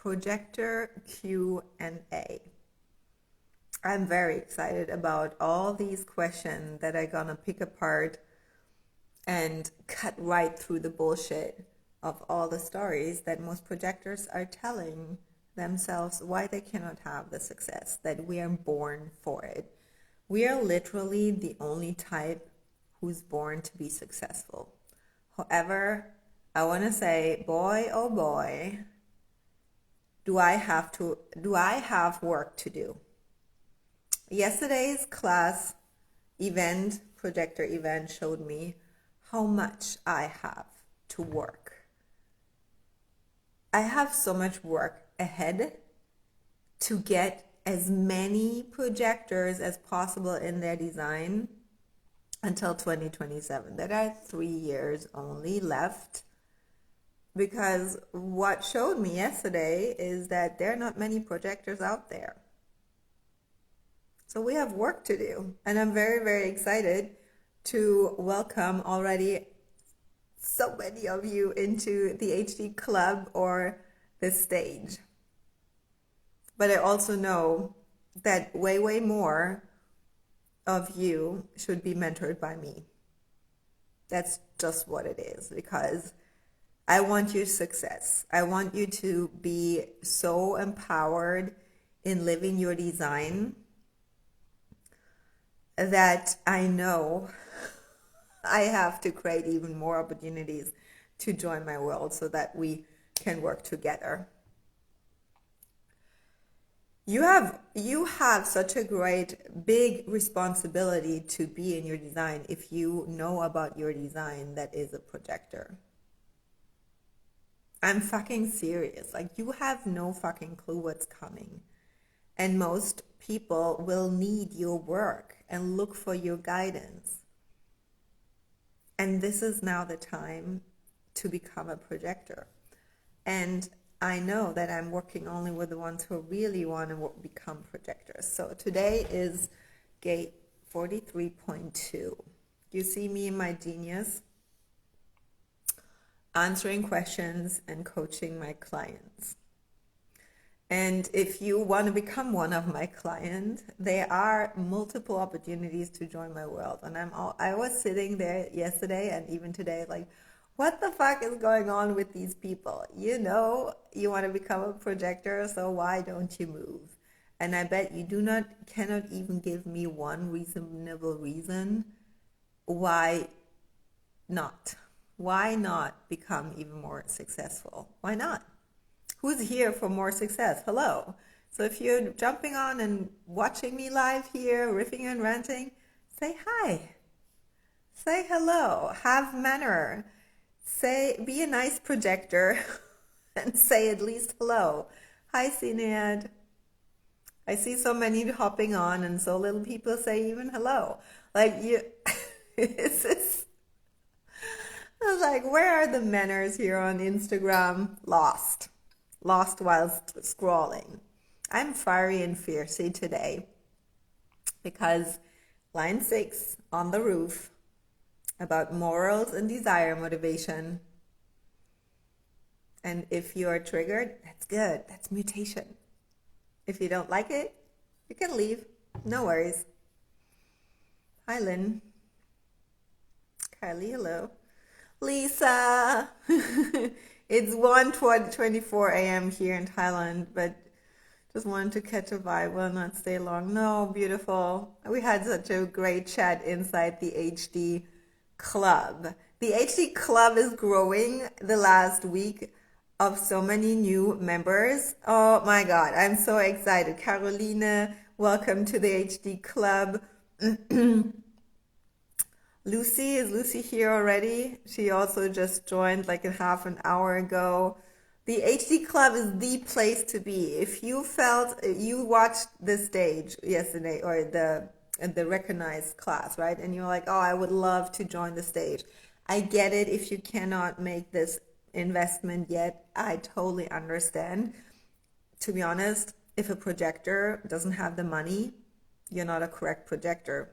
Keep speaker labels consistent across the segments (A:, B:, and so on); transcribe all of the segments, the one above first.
A: Projector Q&A. I'm very excited about all these questions that I'm gonna pick apart and cut right through the bullshit of all the stories that most projectors are telling themselves why they cannot have the success, that we are born for it. We are literally the only type who's born to be successful. However, I want to say, boy, oh boy, do I have work to do. Yesterday's class event, projector event, showed me how much I have to work. I have so much work ahead to get as many projectors as possible in their design until 2027. There are 3 years only left, because what showed me yesterday is that there are not many projectors out there. So we have work to do, and I'm very, very excited to welcome already so many of you into the HD Club or the stage. But I also know that way, way more of you should be mentored by me. That's just what it is, because I want your success. I want you to be so empowered in living your design that I know I have to create even more opportunities to join my world so that we can work together. You have such a great big responsibility to be in your design if you know about your design that is a projector. I'm fucking serious. Like, you have no fucking clue what's coming. And most people will need your work and look for your guidance. And this is now the time to become a projector. And I know that I'm working only with the ones who really want to become projectors. So today is gate 43.2. You see me in my genius, answering questions and coaching my clients. And if you want to become one of my clients, there are multiple opportunities to join my world. And I was sitting there yesterday and even today like, what the fuck is going on with these people? You know, you want to become a projector, so why don't you move? And I bet you cannot even give me one reasonable reason why not. Why not become even more successful? Why not? Who's here for more success? Hello. So if you're jumping on and watching me live here, riffing and ranting, say hi. Say hello. Have manner. Be a nice projector and say at least hello. Hi, Sinead. I see so many hopping on and so little people say even hello. Like, it's just, I was like, where are the manners here on Instagram? Lost whilst scrolling. I'm fiery and fiercey today because line 6 on the roof about morals and desire motivation. And if you are triggered, that's good. That's mutation. If you don't like it, you can leave. No worries. Hi, Lynn. Kylie, hello. Lisa. It's 1:24 a.m. here in Thailand, but just wanted to catch a vibe. Will not stay long. No, beautiful. We had such a great chat inside the HD Club. The HD Club is growing the last week of so many new members. Oh my God, I'm so excited. Carolina, welcome to the HD Club. Lucy, is Lucy here already? She also just joined like a half an hour ago. The HD Club is the place to be. If you watched the stage yesterday or the recognized class, right? And you're like, oh, I would love to join the stage. I get it if you cannot make this investment yet. I totally understand. To be honest, if a projector doesn't have the money, you're not a correct projector.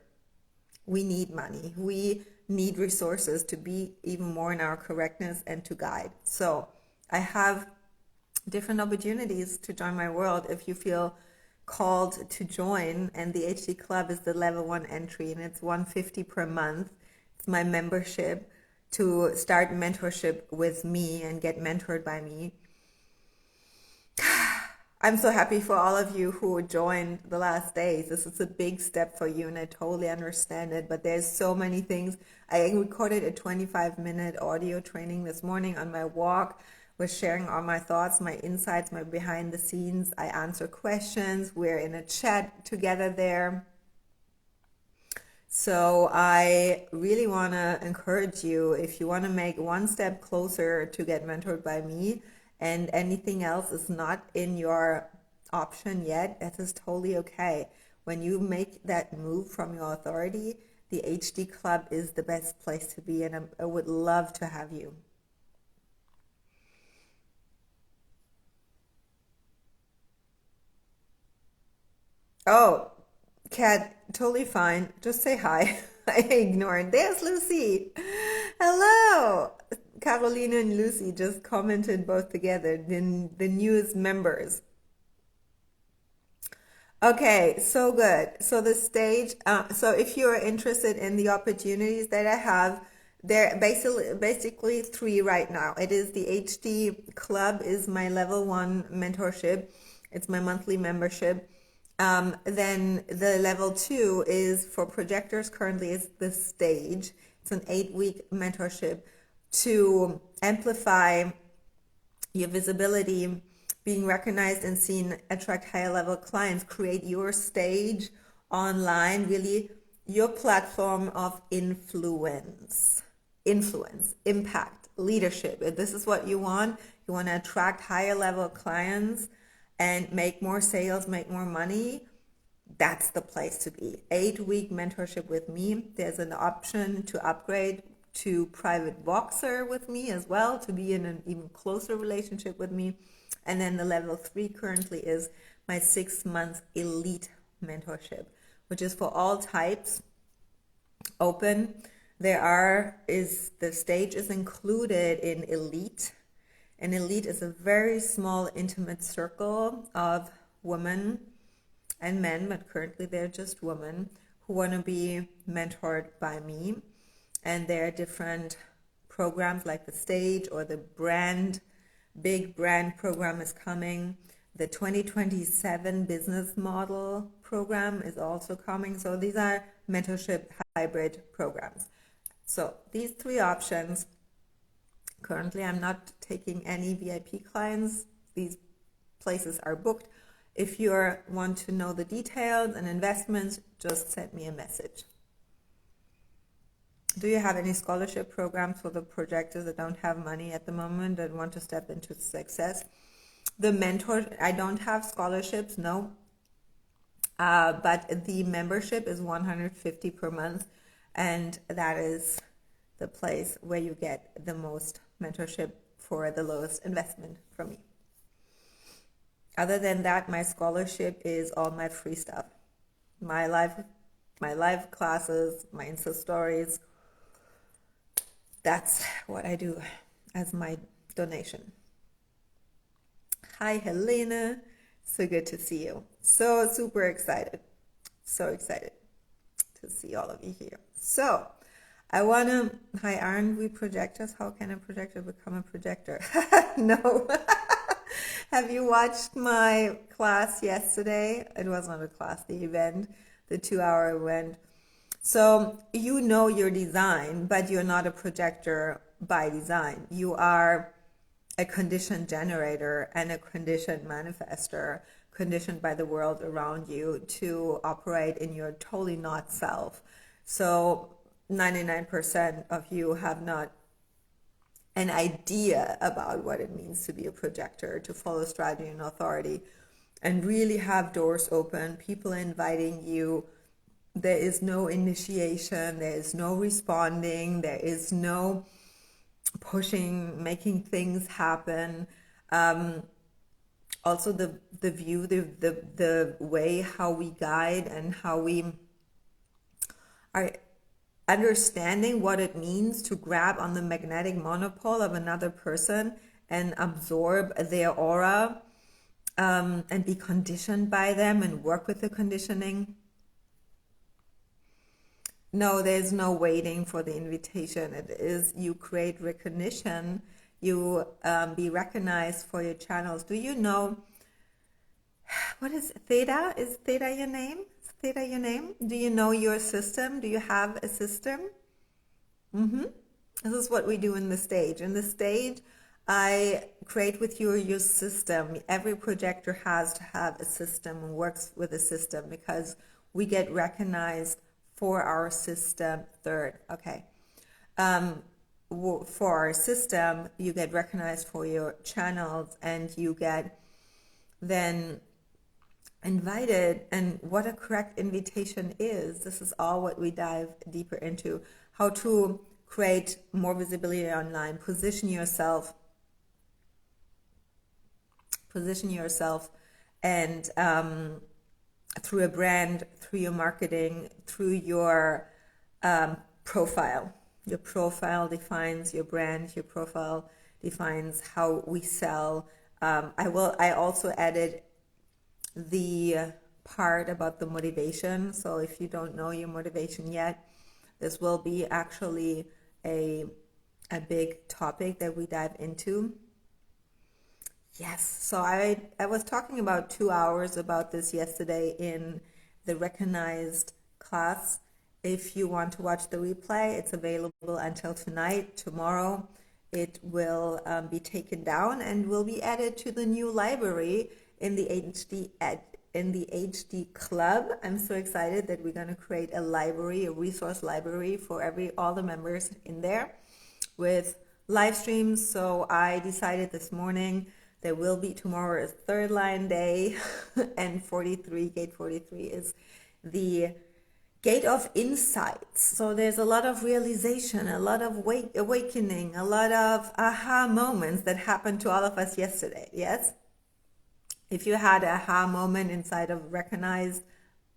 A: We need money. We need resources to be even more in our correctness and to guide. So I have different opportunities to join my world if you feel called to join. And the HD Club is the level 1 entry, and it's $150 per month. It's my membership to start mentorship with me and get mentored by me. I'm so happy for all of you who joined the last days. This is a big step for you, and I totally understand it, but there's so many things. I recorded a 25-minute audio training this morning on my walk. We're sharing all my thoughts, my insights, my behind the scenes. I answer questions. We're in a chat together there. So I really want to encourage you, if you want to make one step closer to get mentored by me, and anything else is not in your option yet, that is totally okay. When you make that move from your authority, the HD Club is the best place to be, and I would love to have you. Oh, Kat, totally fine. Just say hi. I ignored. There's Lucy. Hello. Carolina and Lucy just commented both together, the newest members. Okay, so good. So the stage, so if you're interested in the opportunities that I have, they're basically three right now. It is the HD Club is my level 1 mentorship. It's my monthly membership. Then the level 2 is for projectors, currently is the stage. It's an 8-week mentorship to amplify your visibility, being recognized and seen, attract higher level clients, create your stage online, really your platform of influence, impact, leadership. If this is what you want to attract higher level clients and make more sales, make more money, that's the place to be. 8-week mentorship with me. There's an option to upgrade to private Voxer with me as well, to be in an even closer relationship with me. And then the level 3 currently is my 6-month elite mentorship, which is for all types, open. The stage is included in elite. And elite is a very small, intimate circle of women and men, but currently they're just women who want to be mentored by me. And there are different programs like the stage or the big brand program is coming. The 2027 business model program is also coming. So these are mentorship hybrid programs. So these 3 options. Currently, I'm not taking any VIP clients. These places are booked. If you want to know the details and investments, just send me a message. Do you have any scholarship programs for the projectors that don't have money at the moment and want to step into success? The mentor, I don't have scholarships, no. But the membership is $150 per month, and that is the place where you get the most mentorship for the lowest investment from me. Other than that, my scholarship is all my free stuff. My live classes, my Insta stories. That's what I do as my donation. Hi, Helena. So good to see you. So super excited. So excited to see all of you here. So hi, aren't we projectors? How can a projector become a projector? No. Have you watched my class yesterday? It was not a class, the event, the 2-hour event. So you know your design, but you're not a projector by design. You are a condition generator and a condition manifester, conditioned by the world around you to operate in your totally not self. So 99% of you have not an idea about what it means to be a projector, to follow strategy and authority, and really have doors open, people inviting you. There is no initiation, there is no responding, there is no pushing, making things happen. Also the view, the way how we guide and how we are understanding what it means to grab on the magnetic monopole of another person and absorb their aura, and be conditioned by them and work with the conditioning. No, there's no waiting for the invitation. It is you create recognition, you be recognized for your channels. Do you know, what is Theta? Is Theta your name? Is Theta your name? Do you know your system? Do you have a system? This is what we do in the stage. In the stage, I create with you your system. Every projector has to have a system and works with a system because we get recognized for our system third. Okay. For our system, you get recognized for your channels and you get then invited. And what a correct invitation is, this is all what we dive deeper into. How to create more visibility online, position yourself and through a brand, through your marketing, through your profile. Your profile defines your brand. Your profile defines how we sell. I also added the part about the motivation. So if you don't know your motivation yet, this will be actually a big topic that we dive into. Yes, so I was talking about 2 hours about this yesterday in the recognized class. If you want to watch the replay, it's available until tonight. Tomorrow it will be taken down and will be added to the new library in the HD Club. I'm so excited that we're going to create a library, a resource library for all the members in there with live streams. So I decided this morning there will be tomorrow is third line day and gate 43 is the gate of insights. So there's a lot of realization, a lot of awakening, a lot of aha moments that happened to all of us yesterday. Yes? If you had an aha moment inside of recognized,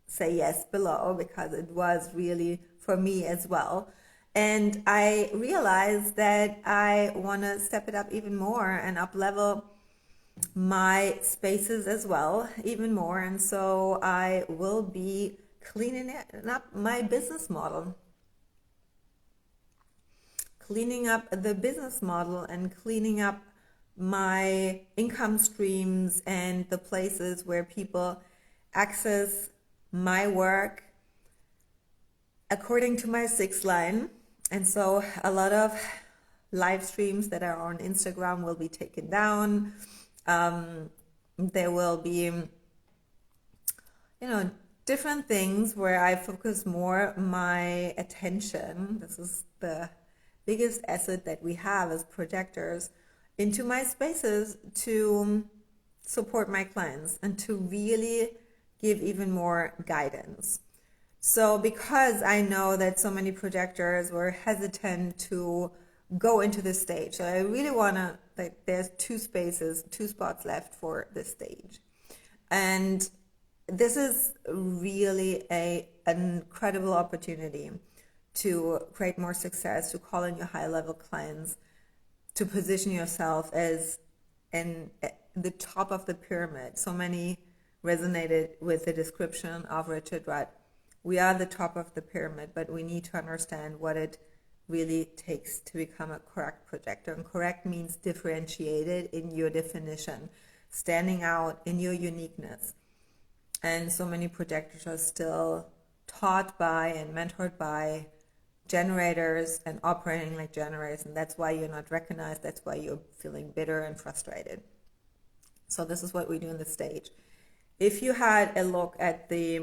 A: say yes below, because it was really for me as well. And I realized that I want to step it up even more and up level my spaces as well, even more. And so I will be cleaning up my business model. Cleaning up the business model and cleaning up my income streams and the places where people access my work according to my 6th line. And so a lot of live streams that are on Instagram will be taken down. There will be, different things where I focus more my attention. This is the biggest asset that we have as projectors, into my spaces to support my clients and to really give even more guidance. So because I know that so many projectors were hesitant to go into this stage, so I really want to, there's 2 spots left for this stage. And this is really an incredible opportunity to create more success, to call in your high-level clients, to position yourself as in the top of the pyramid. So many resonated with the description of Richard Rudd. We are the top of the pyramid, but we need to understand what it really takes to become a correct projector. And correct means differentiated in your definition, standing out in your uniqueness. And so many projectors are still taught by and mentored by generators and operating like generators, and that's why you're not recognized. That's why you're feeling bitter and frustrated. So this is what we do in the stage. If you had a look at the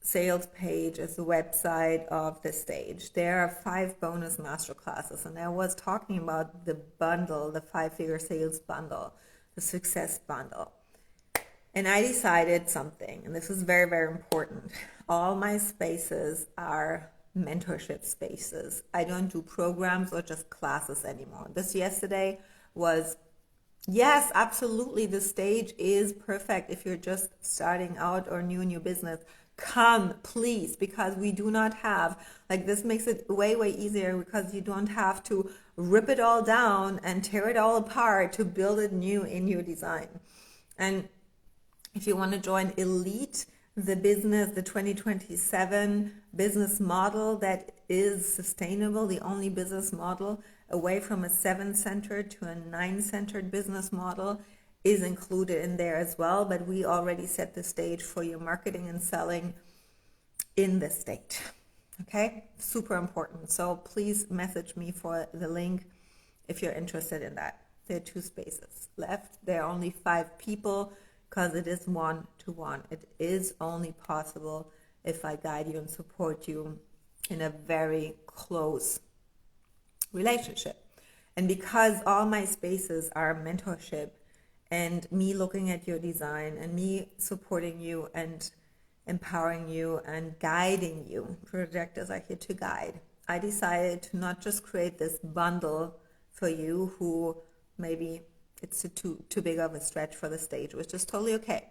A: sales page as the website of the stage, there are 5 bonus masterclasses, and I was talking about the bundle, the 5-figure sales bundle, the success bundle. And I decided something, and this is very, very important. All my spaces are mentorship spaces. I don't do programs or just classes anymore. This yesterday was, yes, absolutely, the stage is perfect if you're just starting out or new in your business. come, please, because we do not have, like, this makes it way, way easier because you don't have to rip it all down and tear it all apart to build it new in your design. And if you want to join Elite, the 2027 business model that is sustainable, the only business model away from a 7-centered to a 9-centered business model, is included in there as well. But we already set the stage for your marketing and selling in the state. Okay, super important. So please message me for the link if you're interested in that. There are 2 spaces left. There are only 5 people because it is 1-to-1. It is only possible if I guide you and support you in a very close relationship. And because all my spaces are mentorship and me looking at your design and me supporting you and empowering you and guiding you, projectors are here to guide, I decided to not just create this bundle for you who maybe it's too big of a stretch for the stage, which is totally okay.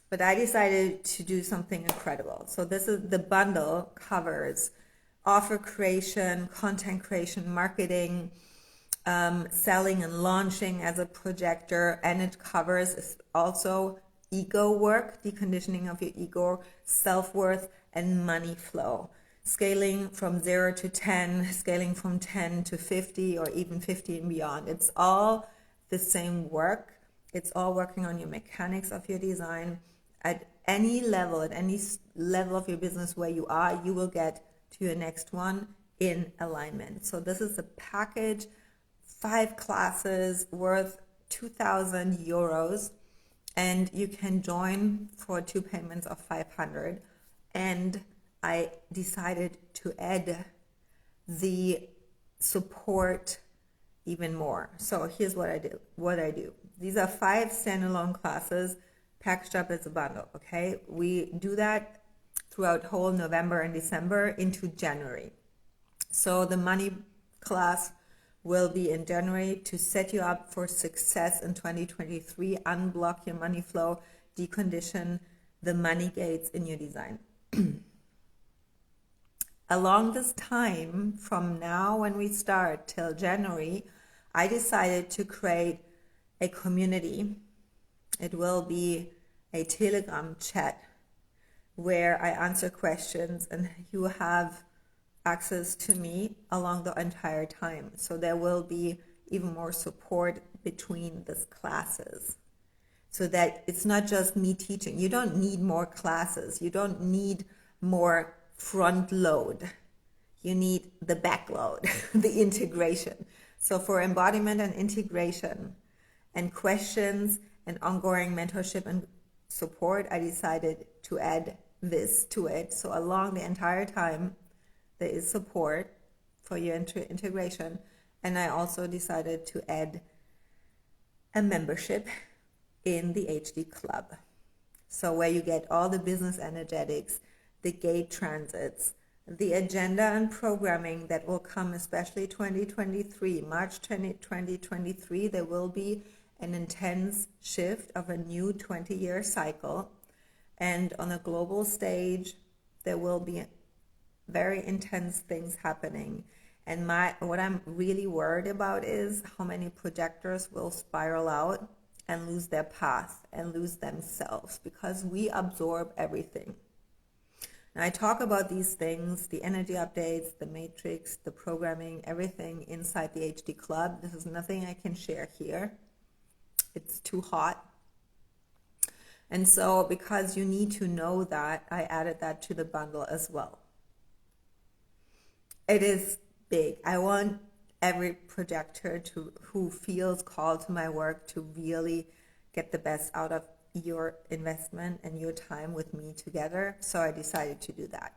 A: But I decided to do something incredible. So this is the bundle, covers offer creation, content creation, marketing, selling and launching as a projector, and it covers also ego work, deconditioning of your ego, self-worth, and money flow. Scaling from 0 to 10, scaling from 10 to 50, or even 50 and beyond. It's all the same work. It's all working on your mechanics of your design. At any level of your business where you are, you will get to your next one in alignment. So this is a package, 5 classes worth 2,000 euros, and you can join for 2 payments of 500. And I decided to add the support even more. So here's what I do. These are 5 standalone classes packaged up as a bundle, okay? We do that throughout whole November and December into January. So the money class will be in January to set you up for success in 2023, unblock your money flow, decondition the money gates in your design. Along this time, from now when we start till January, I decided to create a community. It will be a Telegram chat where I answer questions and you have access to me along the entire time. So there will be even more support between these classes so that it's not just me teaching. You don't need more classes. You don't need more front load. You need the back load, the integration. So for embodiment and integration and questions and ongoing mentorship and support, I decided to add this to it. So along the entire time, there is support for your integration. And I also decided to add a membership in the HD Club. So where you get all the business energetics, the gate transits, the agenda and programming that will come, especially 2023, March 2023, there will be an intense shift of a new 20-year cycle. And on a global stage, there will be very intense things happening. And what I'm really worried about is how many projectors will spiral out and lose their path and lose themselves because we absorb everything. And I talk about these things, the energy updates, the matrix, the programming, everything inside the HD Club. This is nothing I can share here. It's too hot. And so because you need to know that, I added that to the bundle as well. It is big. I want every projector who feels called to my work to really get the best out of your investment and your time with me together. So I decided to do that.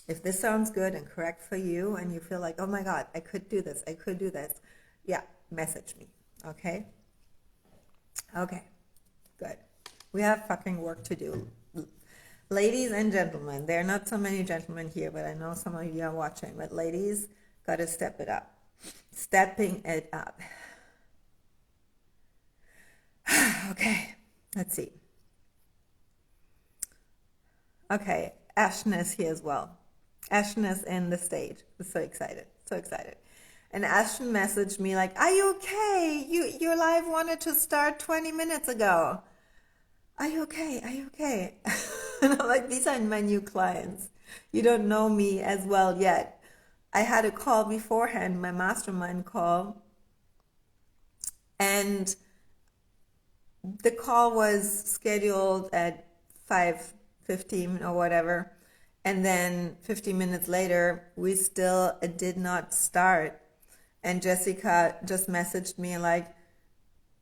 A: If this sounds good and correct for you and you feel like, oh my God, I could do this, yeah, message me, okay? Okay, good. We have fucking work to do. Ladies and gentlemen, there are not so many gentlemen here, but I know some of you are watching, but ladies, gotta step it up. Stepping it up. Okay, let's see. Okay, Ashton is here as well. Ashton is in the stage. I'm so excited, so excited. And Ashton messaged me like, "Are you okay? Your live wanted to start 20 minutes ago. Are you okay? Are you okay?" And I'm like, these are my new clients. You don't know me as well yet. I had a call beforehand, my mastermind call, and the call was scheduled at 5:15 or whatever. And then 15 minutes later, we still did not start. And Jessica just messaged me like,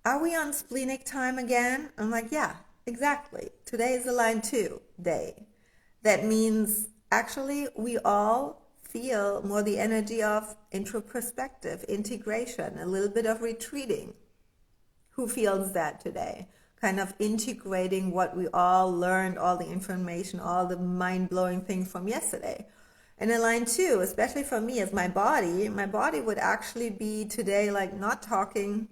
A: "Are we on splenic time again?" I'm like, "Yeah, exactly. Today is the line 2 day." That means actually we all feel more the energy of introspective, integration, a little bit of retreating. Who feels that today? Kind of integrating what we all learned, all the information, all the mind-blowing things from yesterday. And in line 2, especially for me as my body would actually be today like not talking,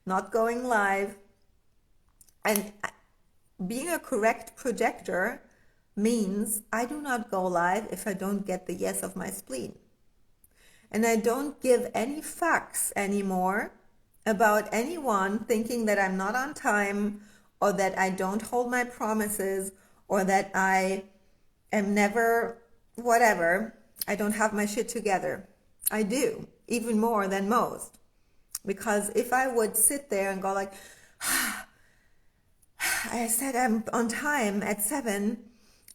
A: not going live. And being a correct projector means I do not go live if I don't get the yes of my spleen. And I don't give any fucks anymore about anyone thinking that I'm not on time, or that I don't hold my promises, or that I am never whatever. I don't have my shit together. I do, even more than most. Because if I would sit there and go like, I said I'm on time at 7,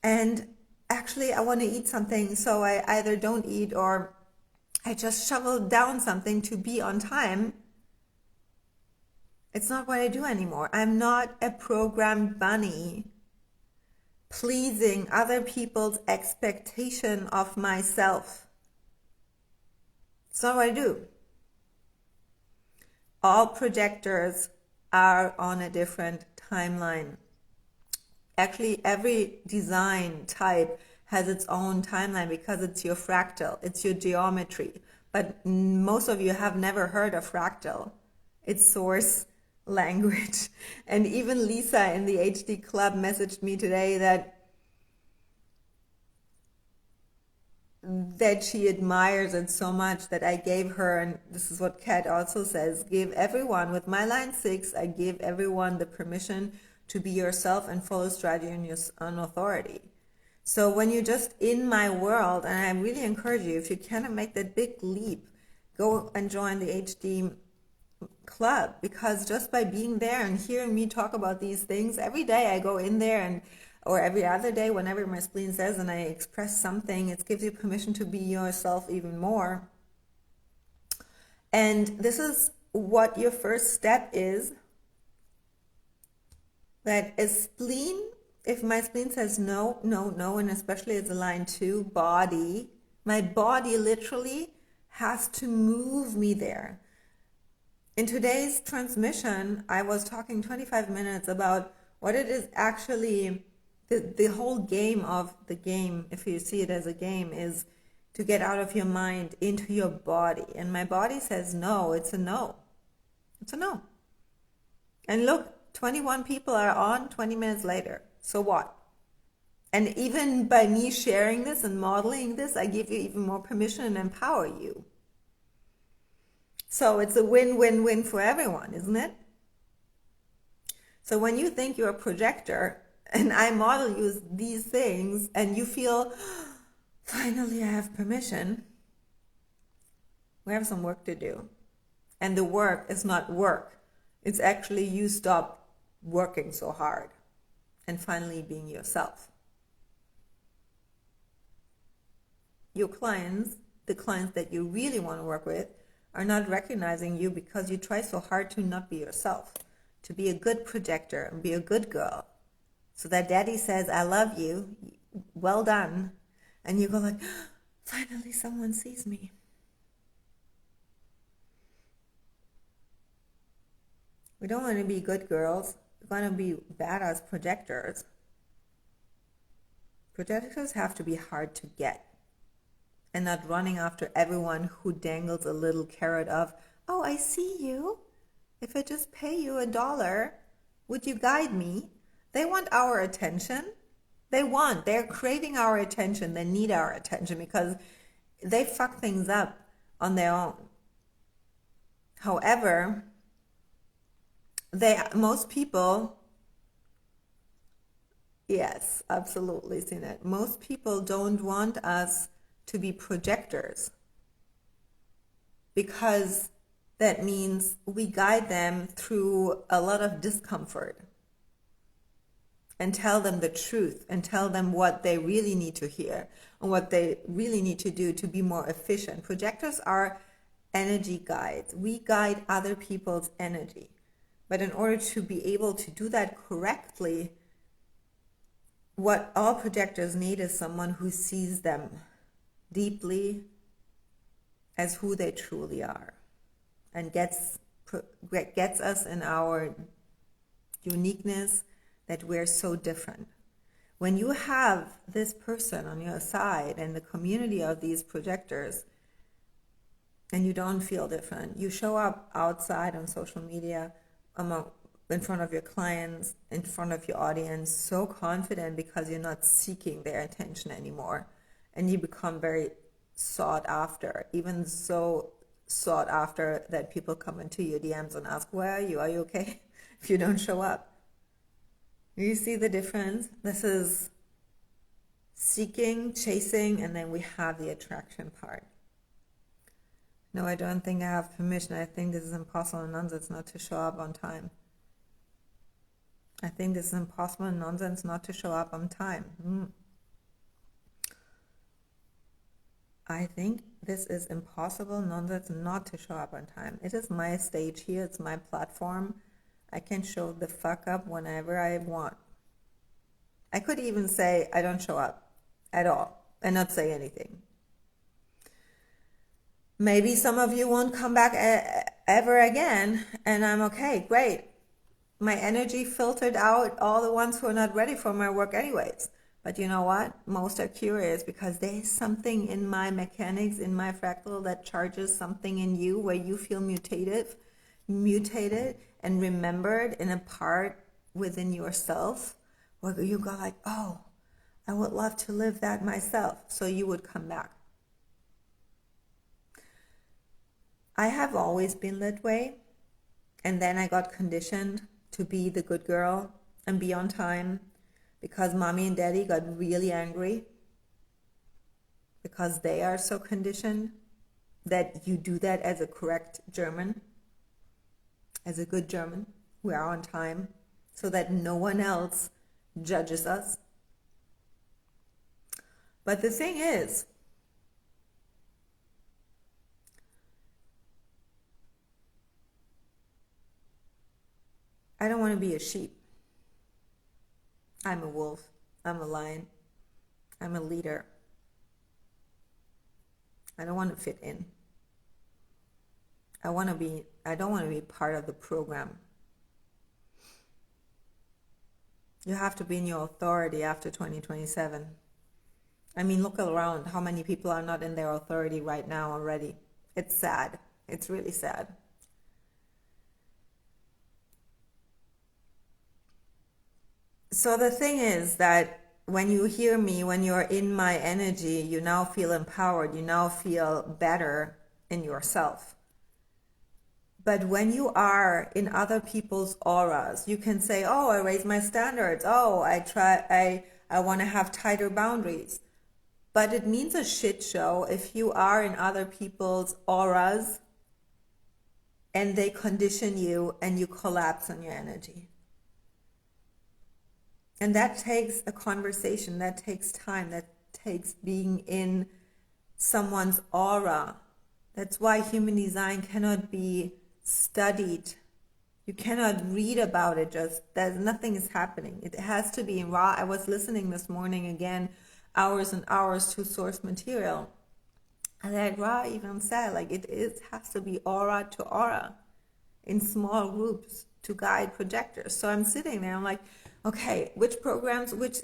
A: and actually I want to eat something, so I either don't eat or I just shovel down something to be on time. It's not what I do anymore. I'm not a programmed bunny pleasing other people's expectation of myself. It's not what I do. All projectors are on a different timeline. Actually, every design type has its own timeline because it's your fractal, it's your geometry. But most of you have never heard of fractal. It's source language. And even Lisa in the HD Club messaged me today that she admires it so much that I gave her, and this is what Kat also says, give everyone, with my line 6, I give everyone the permission to be yourself and follow strategy on your own authority. So when you're just in my world, and I really encourage you, if you cannot make that big leap, go and join the HD Club, because just by being there and hearing me talk about these things, every day I go in there or every other day, whenever my spleen says and I express something, it gives you permission to be yourself even more. And this is what your first step is. That a spleen, if my spleen says no, no, no, and especially as a line 2 body, my body literally has to move me there. In today's transmission, I was talking 25 minutes about what it is actually, the whole game of the game, if you see it as a game, is to get out of your mind into your body. And my body says no, it's a no. It's a no. And look, 21 people are on 20 minutes later. So what? And even by me sharing this and modeling this, I give you even more permission and empower you. So it's a win-win-win for everyone, isn't it? So when you think you're a projector and I model you these things and you feel, finally I have permission, we have some work to do. And the work is not work. It's actually you stop working so hard and finally being yourself. Your clients, the clients that you really want to work with, are not recognizing you because you try so hard to not be yourself, to be a good projector and be a good girl. So that daddy says, I love you, well done. And you go like, finally someone sees me. We don't want to be good girls. We want to be badass projectors. Projectors have to be hard to get. And not running after everyone who dangles a little carrot of, oh, I see you. If I just pay you $1, would you guide me? They want our attention. They're craving our attention. They need our attention because they fuck things up on their own. However, most people, yes, absolutely, seen it. Most people don't want us to be projectors because that means we guide them through a lot of discomfort and tell them the truth and tell them what they really need to hear and what they really need to do to be more efficient. Projectors are energy guides. We guide other people's energy. But in order to be able to do that correctly, what all projectors need is someone who sees them deeply as who they truly are and gets us in our uniqueness, that we're so different. When you have this person on your side and the community of these projectors, and you don't feel different, you show up outside on social media, in front of your clients, in front of your audience, so confident because you're not seeking their attention anymore, and you become very sought after, even so sought after that people come into your DMs and ask, where are you? Are you okay? If you don't show up. You see the difference? This is seeking, chasing, and then we have the attraction part. No, I don't think I have permission. I think this is impossible nonsense not to show up on time. I think this is impossible nonsense not to show up on time. I think this is impossible nonsense not to show up on time. It is my stage here. It's my platform. I can show the fuck up whenever I want. I could even say I don't show up at all and not say anything. Maybe some of you won't come back ever again, and I'm okay, great. My energy filtered out all the ones who are not ready for my work anyways. But you know what? Most are curious because there's something in my mechanics, in my fractal, that charges something in you where you feel mutated and remembered in a part within yourself where you go like, oh, I would love to live that myself. So you would come back. I have always been that way, and then I got conditioned to be the good girl and be on time because mommy and daddy got really angry because they are so conditioned that you do that as a correct German, as a good German. We are on time so that no one else judges us. But the thing is, I don't want to be a sheep. I'm a wolf. I'm a lion. I'm a leader. I don't want to fit in. I don't want to be part of the program. You have to be in your authority after 2027. I mean, look around. How many people are not in their authority right now already? It's sad. It's really sad. So the thing is that when you hear me, when you're in my energy, you now feel empowered. You now feel better in yourself. But when you are in other people's auras, you can say, oh, I raise my standards. Oh, I want to have tighter boundaries. But it means a shit show if you are in other people's auras and they condition you and you collapse on your energy. And that takes a conversation, that takes time, that takes being in someone's aura. That's why human design cannot be studied. You cannot read about it, nothing is happening. It has to be in raw. I was listening this morning again, hours and hours to source material. And that Ra even said, it has to be aura to aura in small groups to guide projectors. So I'm sitting there, I'm like, okay, which programs, which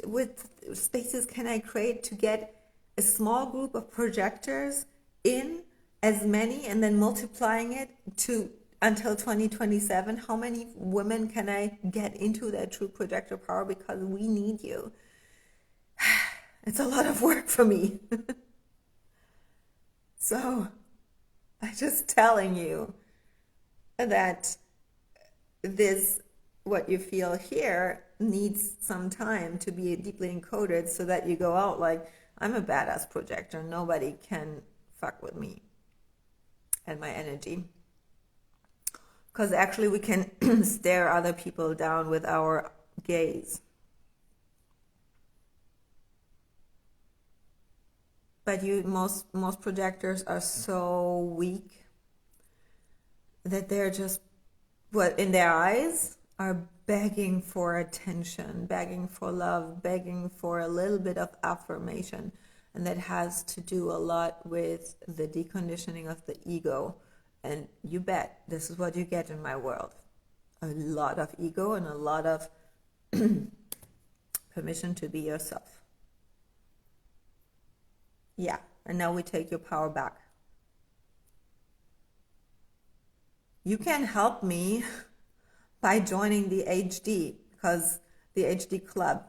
A: spaces can I create to get a small group of projectors in, as many, and then multiplying it to until 2027? How many women can I get into that true projector power? Because we need you. It's a lot of work for me. So I'm just telling you that this, what you feel here, needs some time to be deeply encoded so that you go out like, I'm a badass projector. Nobody can fuck with me and my energy. Because actually we can stare other people down with our gaze. But most projectors are so weak that they're just, what in their eyes, are begging for attention, begging for love, begging for a little bit of affirmation. And that has to do a lot with the deconditioning of the ego. And you bet, this is what you get in my world. A lot of ego and a lot of permission to be yourself. Yeah, and now we take your power back. You can help me by joining the HD, because the HD club.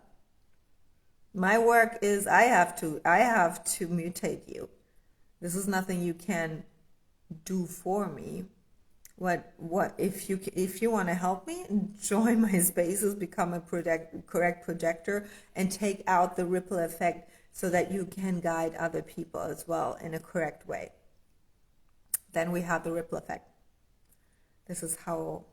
A: My work is I have to mutate you. This is nothing you can do for me. What if you want to help me, join my spaces, become a correct projector, and take out the ripple effect so that you can guide other people as well in a correct way. Then we have the ripple effect. This is how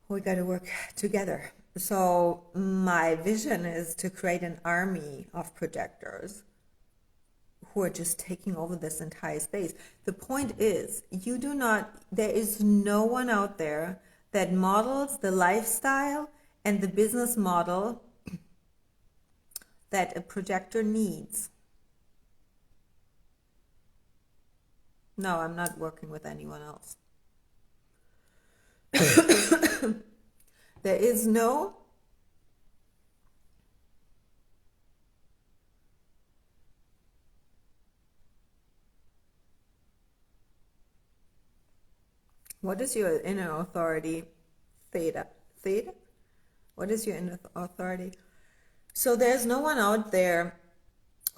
A: we got to work together. So my vision is to create an army of projectors who are just taking over this entire space. The point is, there is no one out there that models the lifestyle and the business model that a projector needs. No, I'm not working with anyone else. There is no what is your inner authority? Theta. What is your inner authority? So there's no one out there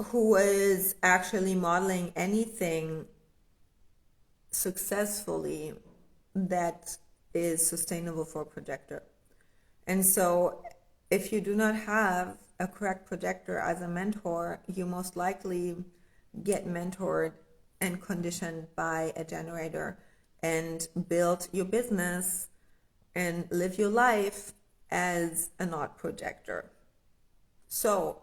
A: who is actually modeling anything successfully that is sustainable for a projector. And so if you do not have a correct projector as a mentor, you most likely get mentored and conditioned by a generator and build your business and live your life as a not projector. So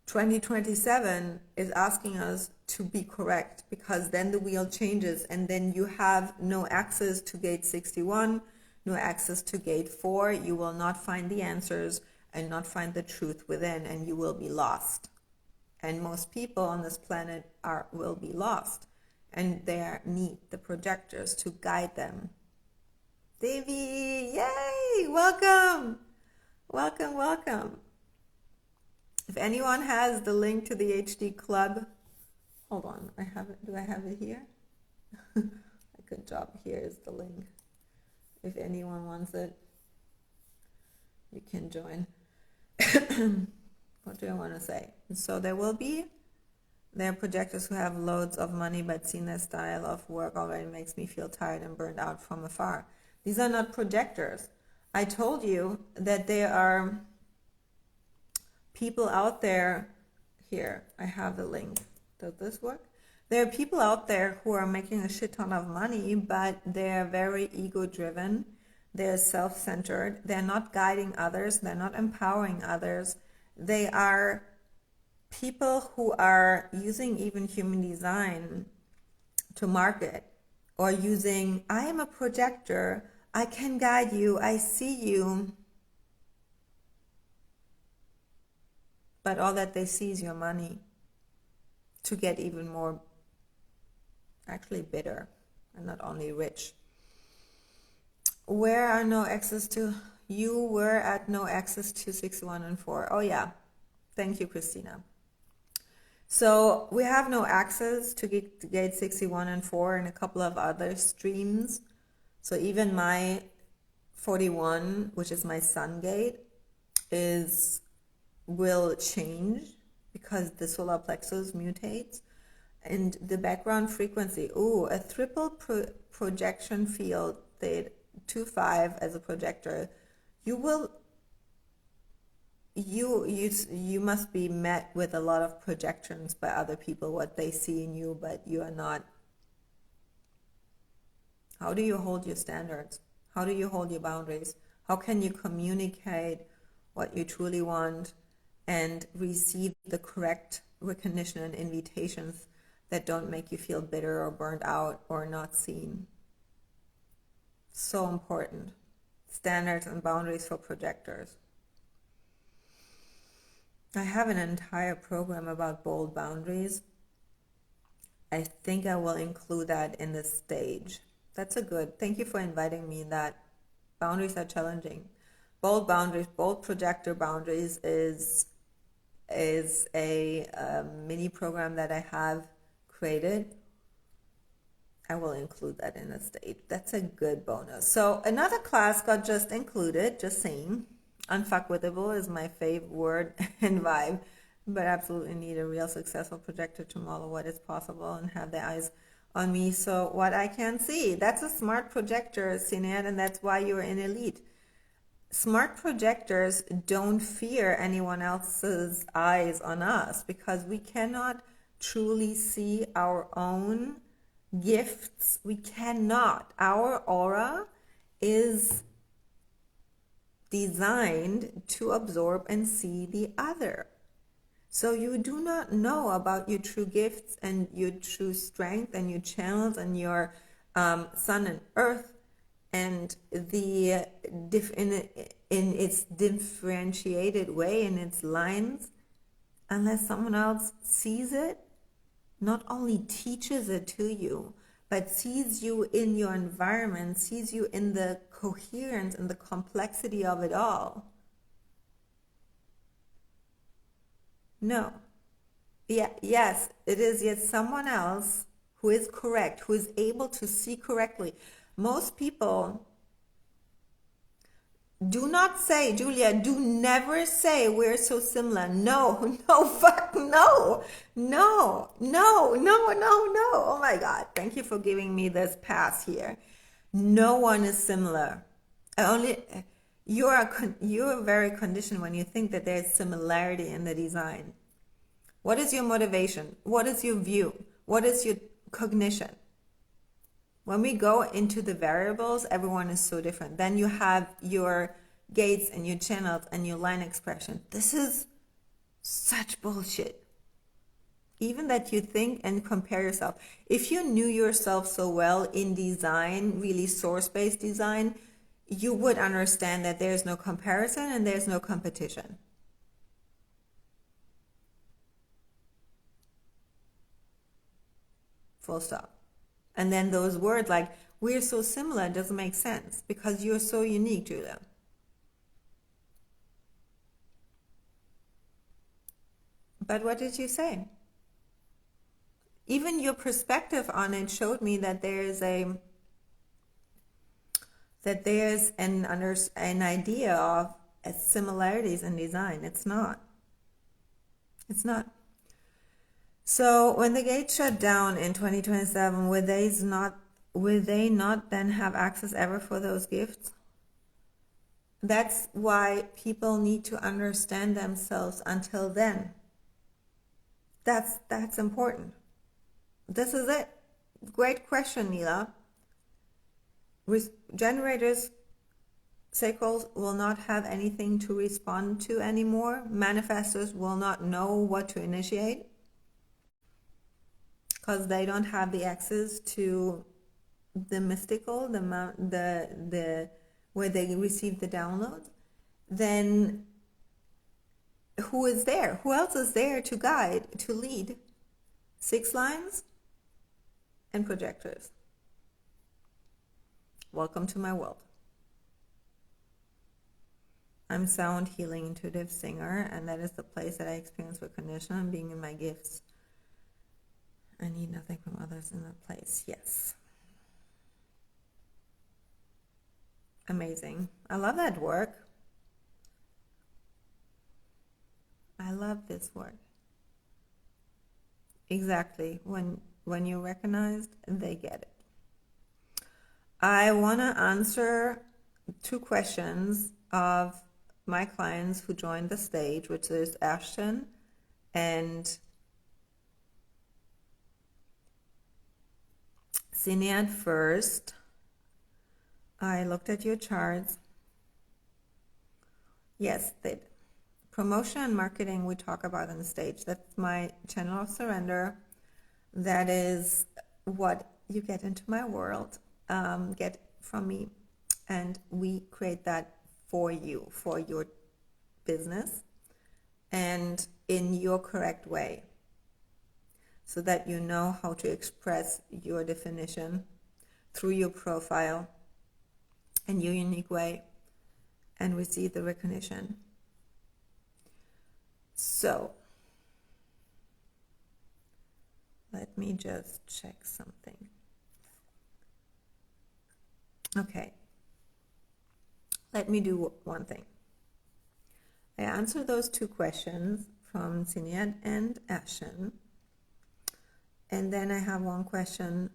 A: 2027 is asking us to be correct, because then the wheel changes and then you have no access to gate 61, no access to gate 4. You will not find the answers and not find the truth within, and you will be lost. And most people on this planet will be lost, and they need the projectors to guide them. Devi, yay! Welcome! Welcome. If anyone has the link to the HD club, hold on, I have it. Do I have it here? Good job. Here is the link. If anyone wants it, you can join. What do I want to say? So there are projectors who have loads of money, but seeing their style of work already makes me feel tired and burned out from afar. These are not projectors. I told you that there are people out there. Here, I have the link. Does this work? There are people out there who are making a shit ton of money, but they're very ego-driven. They're self-centered. They're not guiding others. They're not empowering others. They are people who are using even human design to market, or using, I am a projector. I can guide you. I see you. But all that they see is your money, to get even more, actually bitter, and not only rich. Where are no access to? You were at no access to 61 and 4. Oh yeah, thank you, Christina. So we have no access to gate 61 and 4 and a couple of other streams. So even my 41, which is my sun gate, is will change because the solar plexus mutates. And the background frequency, a triple projection field, they 2.5 as a projector, you must be met with a lot of projections by other people, what they see in you, but you are not. How do you hold your standards? How do you hold your boundaries? How can you communicate what you truly want and receive the correct recognition and invitations that don't make you feel bitter or burnt out or not seen? So important. Standards and boundaries for projectors. I have an entire program about bold boundaries. I think I will include that in this stage. That's a good. Thank you for inviting me in that. Boundaries are challenging. Bold boundaries, bold projector boundaries is a mini program that I have created. I will include that in the stage. That's a good bonus. So another class got just included, just saying. Unfuckwithable is my favorite word and vibe, but absolutely need a real successful projector to model what is possible and have their eyes on me. So what I can see, that's a smart projector, Sinead, and that's why you're in elite. Smart projectors don't fear anyone else's eyes on us because we cannot truly see our own gifts. We cannot. Our aura is designed to absorb and see the other. So you do not know about your true gifts and your true strength and your channels and your sun and earth and the in its differentiated way, in its lines, unless someone else sees it, not only teaches it to you, but sees you in your environment, sees you in the coherence and the complexity of it all. No. Yeah, yes, it is yet someone else who is correct, who is able to see correctly. Most people do not say, Julia, do never say we're so similar. No, no, fuck, no, no, no, no, no, no. Oh my God, thank you for giving me this pass here. No one is similar. You are very conditioned when you think that there's similarity in the design. What is your motivation? What is your view? What is your cognition? When we go into the variables, everyone is so different. Then you have your gates and your channels and your line expression. This is such bullshit. Even that you think and compare yourself. If you knew yourself so well in design, really source-based design, you would understand that there's no comparison and there's no competition. Full stop. And then those words like, we're so similar, doesn't make sense because you're so unique, Julia. But what did you say? Even your perspective on it showed me that there's an idea of similarities in design. It's not. It's not. So when the gates shut down in 2027, will they not then have access ever for those gifts? That's why people need to understand themselves until then. That's important. This is it. Great question, Neela. Generators, cycles will not have anything to respond to anymore. Manifestors will not know what to initiate because they don't have the access to the mystical, the where they receive the downloads. Then who is there? Who else is there to guide, to lead? 6 lines and projectors. Welcome to my world. I'm sound healing intuitive singer, and that is the place that I experience recognition and being in my gifts. I need nothing from others in that place. Yes. Amazing. I love that work. I love this word. Exactly. When you're recognized, they get it. I want to answer 2 questions of my clients who joined the stage, which is Ashton and Sinead first. I looked at your charts. Yes, the promotion and marketing we talk about on the stage. That's my channel of surrender. That is what you get into my world, get from me, and we create that for you, for your business, and in your correct way, so that you know how to express your definition through your profile in your unique way and receive the recognition. So let me just check something. Okay, let me do one thing. I answered those 2 questions from Sinead and Ashton, and then I have one question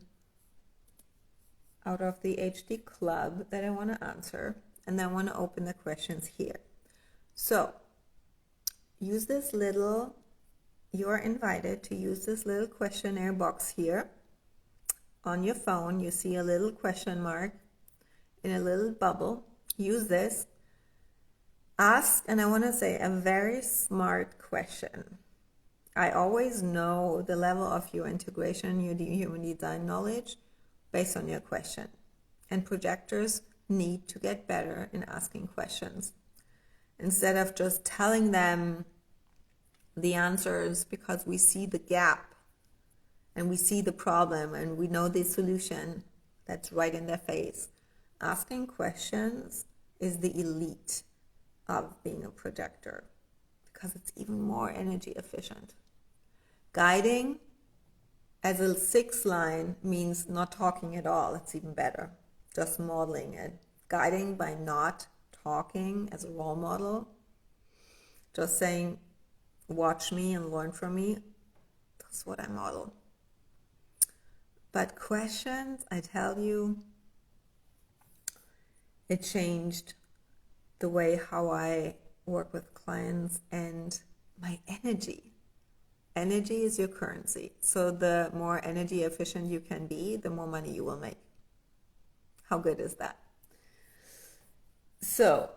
A: out of the HD Club that I want to answer, and then I want to open the questions here. So use this little, you're invited to use this little questionnaire box here. On your phone, you see a little question mark in a little bubble. Use this. Ask, and I want to say, a very smart question. I always know the level of your integration, your human design knowledge, based on your question. And projectors need to get better in asking questions. Instead of just telling them the answers because we see the gap and we see the problem and we know the solution that's right in their face. Asking questions is the elite of being a projector because it's even more energy efficient. Guiding as a 6th line means not talking at all. It's even better. Just modeling it. Guiding by not talking as a role model. Just saying, watch me and learn from me. That's what I model. But questions, I tell you, it changed the way how I work with clients and my energy. Energy is your currency. So the more energy efficient you can be, the more money you will make. How good is that? So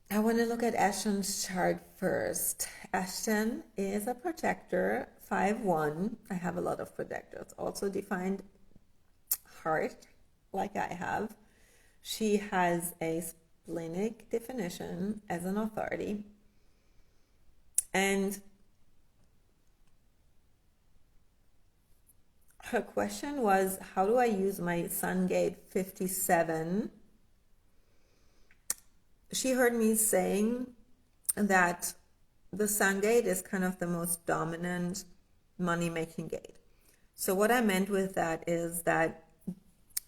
A: I want to look at Ashton's chart first. Ashton is a projector, 5-1. I have a lot of projectors. Also defined heart, like I have. She has a splenic definition as an authority. And her question was, how do I use my Sun Gate 57? She heard me saying that the Sun Gate is kind of the most dominant money-making gate. So what I meant with that is that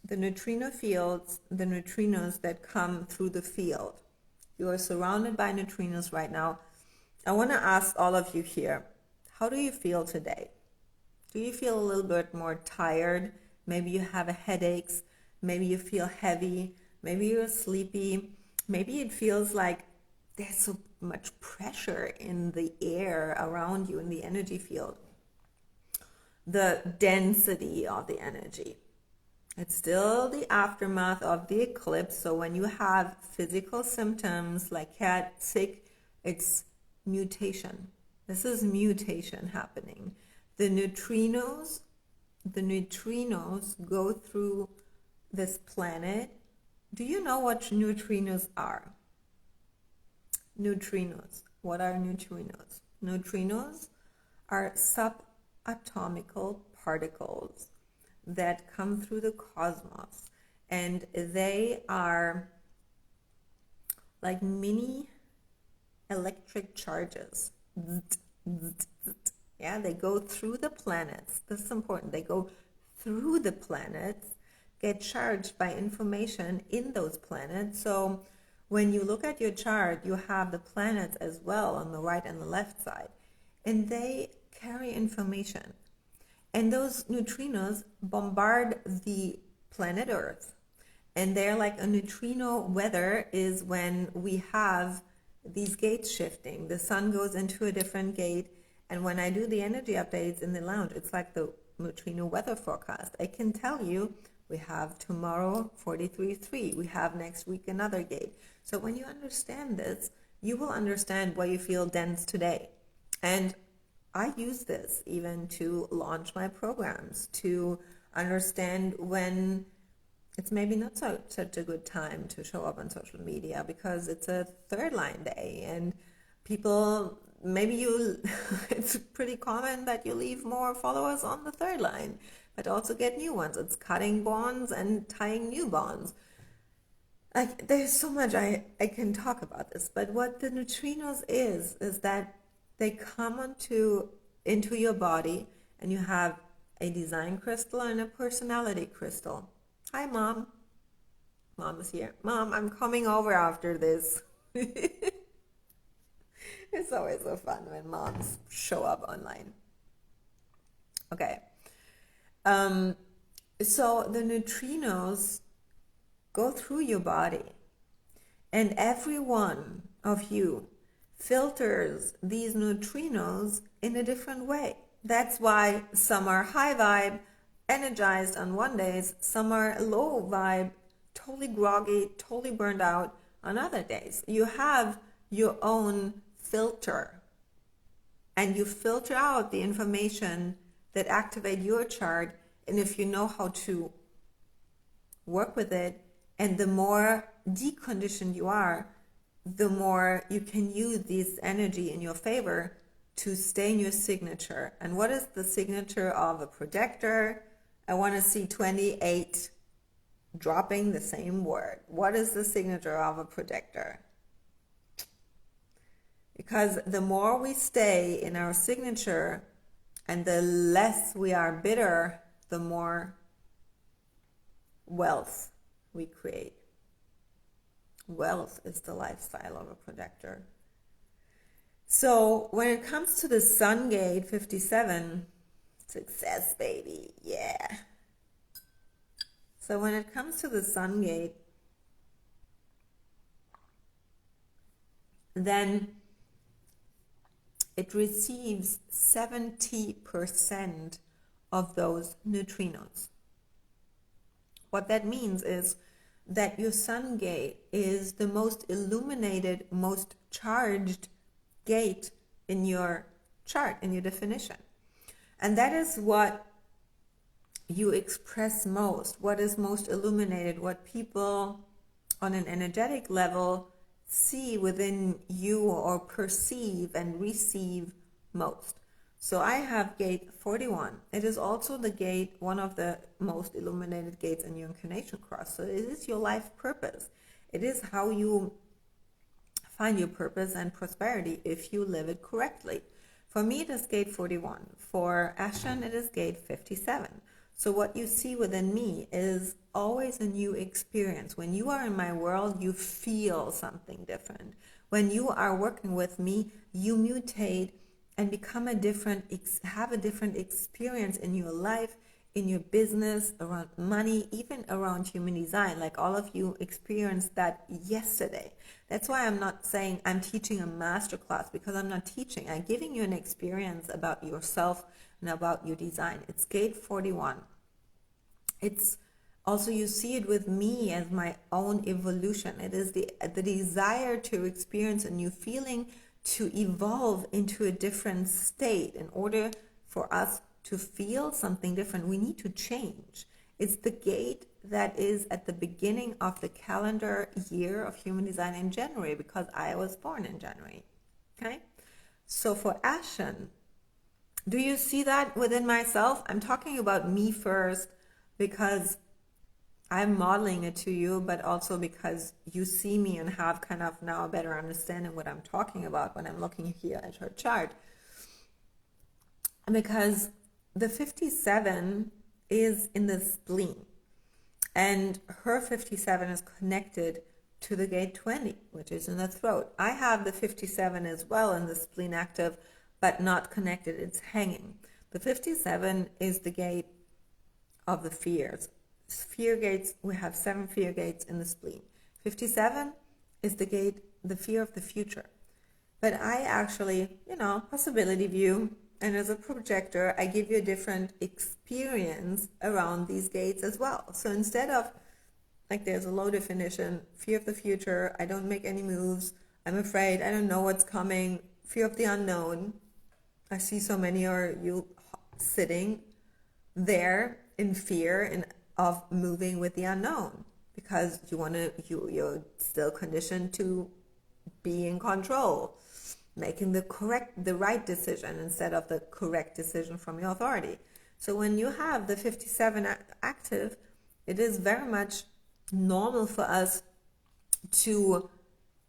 A: the neutrino fields, the neutrinos that come through the field, you are surrounded by neutrinos right now. I want to ask all of you here, how do you feel today? Do you feel a little bit more tired? Maybe you have headaches. Maybe you feel heavy. Maybe you're sleepy. Maybe it feels like there's so much pressure in the air around you in the energy field. The density of the energy. It's still the aftermath of the eclipse. So when you have physical symptoms like cat sick, it's mutation. This is mutation happening. The neutrinos go through this planet. Do you know what neutrinos are? Neutrinos. What are neutrinos? Neutrinos are subatomical particles that come through the cosmos, and they are like mini electric charges. Yeah, they go through the planets. This is important. They go through the planets, get charged by information in those planets. So When you look at your chart, you have the planets as well on the right and the left side, and they carry information. And those neutrinos bombard the planet Earth. And they're like a neutrino weather is when we have these gates shifting. The sun goes into a different gate. And when I do the energy updates in the lounge, it's like the neutrino weather forecast. I can tell you we have tomorrow 43.3. We have next week another gate. So when you understand this, you will understand why you feel dense today. And I use this even to launch my programs, to understand when it's maybe not such a good time to show up on social media because it's a third line day and people, it's pretty common that you leave more followers on the third line, but also get new ones. It's cutting bonds and tying new bonds. There's so much I can talk about this, but what the neutrinos is that they come into your body, and you have a design crystal and a personality crystal. Hi, Mom. Mom is here. Mom, I'm coming over after this. It's always so fun when moms show up online. Okay. So the neutrinos go through your body, and every one of you filters these neutrinos in a different way. That's why some are high vibe, energized on one days, some are low vibe, totally groggy, totally burned out on other days. You have your own filter, and you filter out the information that activate your chart. And if you know how to work with it, and the more deconditioned you are, the more you can use this energy in your favor to stay in your signature. And what is the signature of a projector? I want to see 28 dropping the same word. What is the signature of a projector? Because the more we stay in our signature and the less we are bitter, the more wealth we create. Wealth is the lifestyle of a projector. So when it comes to the Sun Gate 57, success, baby, yeah. So when it comes to the Sun Gate, then it receives 70% of those neutrinos. What that means is that your Sun Gate is the most illuminated, most charged gate in your chart, in your definition. And that is what you express most, what is most illuminated, what people on an energetic level see within you or perceive and receive most. So I have gate 41. It is also the gate, one of the most illuminated gates in your incarnation cross. So it is your life purpose. It is how you find your purpose and prosperity if you live it correctly. For me, it is gate 41. For Ashen, it is gate 57. So what you see within me is always a new experience. When you are in my world, you feel something different. When you are working with me, you mutate and become have a different experience in your life, in your business, around money, even around human design. Like all of you experienced that yesterday. That's why I'm not saying I'm teaching a masterclass, because I'm not teaching. I'm giving you an experience about yourself and about your design. It's gate 41. It's also, you see it with me as my own evolution. It is the desire to experience a new feeling, to evolve into a different state. In order for us to feel something different, we need to change. It's the gate that is at the beginning of the calendar year of human design in January, because I was born in January. Okay? So for Ashen, do you see that within myself? I'm talking about me first because I'm modeling it to you, but also because you see me and have kind of now a better understanding what I'm talking about when I'm looking here at her chart. Because the 57 is in the spleen, and her 57 is connected to the gate 20, which is in the throat. I have the 57 as well in the spleen active, but not connected. It's hanging. The 57 is the gate of the fears. Fear gates, we have 7 fear gates in the spleen. 57 is the gate, the fear of the future. But I actually, possibility view, and as a projector, I give you a different experience around these gates as well. So instead of, like, there's a low definition, fear of the future, I don't make any moves, I'm afraid, I don't know what's coming, fear of the unknown. I see so many are you sitting there in fear of moving with the unknown because you're still conditioned to be in control, making the right decision instead of the correct decision from your authority. So when you have the 57 active, it is very much normal for us to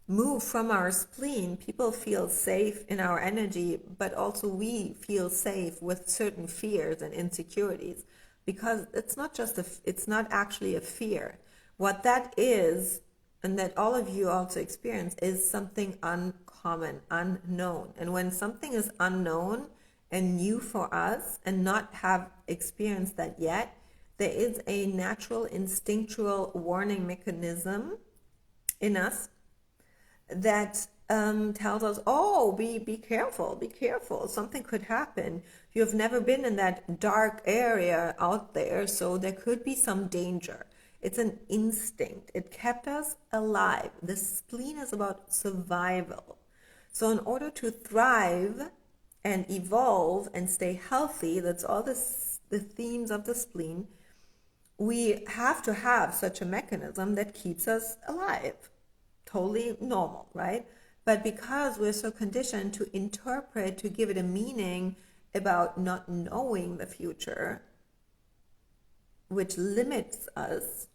A: move from our spleen. People feel safe in our energy, but also we feel safe with certain fears and insecurities, because it's not actually a fear. What that is, and that all of you also experience, is something uncommon, unknown. And when something is unknown and new for us and not have experienced that yet, there is a natural instinctual warning mechanism in us that tells us, oh, be careful, something could happen. You have never been in that dark area out there, so there could be some danger. It's an instinct. It kept us alive. The spleen is about survival. So in order to thrive and evolve and stay healthy, that's all the themes of the spleen, we have to have such a mechanism that keeps us alive. Totally normal, right? But because we're so conditioned to interpret, to give it a meaning about not knowing the future, which limits us,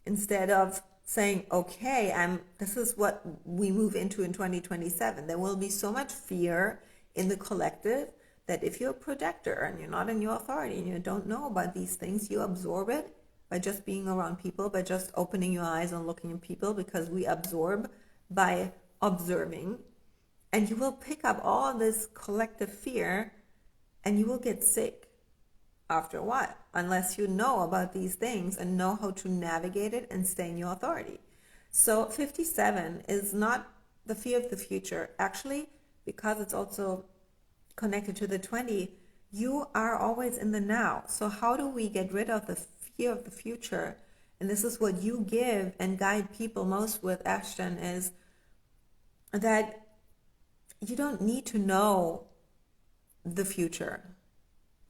A: instead of saying, okay, this is what we move into in 2027. There will be so much fear in the collective that if you're a projector and you're not in your authority and you don't know about these things, you absorb it by just being around people, by just opening your eyes and looking at people, because we absorb by observing. And you will pick up all this collective fear and you will get sick after a while, unless you know about these things and know how to navigate it and stay in your authority. So 57 is not the fear of the future. Actually, because it's also connected to the 20, you are always in the now. So how do we get rid of the fear of the future? And this is what you give and guide people most with, Ashton, is that you don't need to know the future.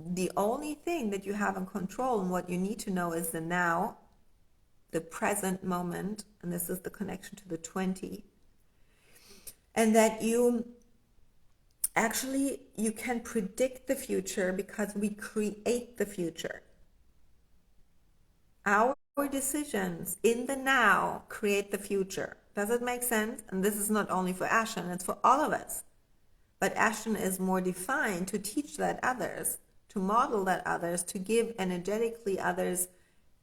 A: The only thing that you have in control and what you need to know is the now, the present moment, and this is the connection to the 20. And that you can predict the future because we create the future. Our decisions in the now create the future. Does it make sense? And this is not only for Ashton, it's for all of us. But Ashton is more defined to teach that others, to model that others, to give energetically others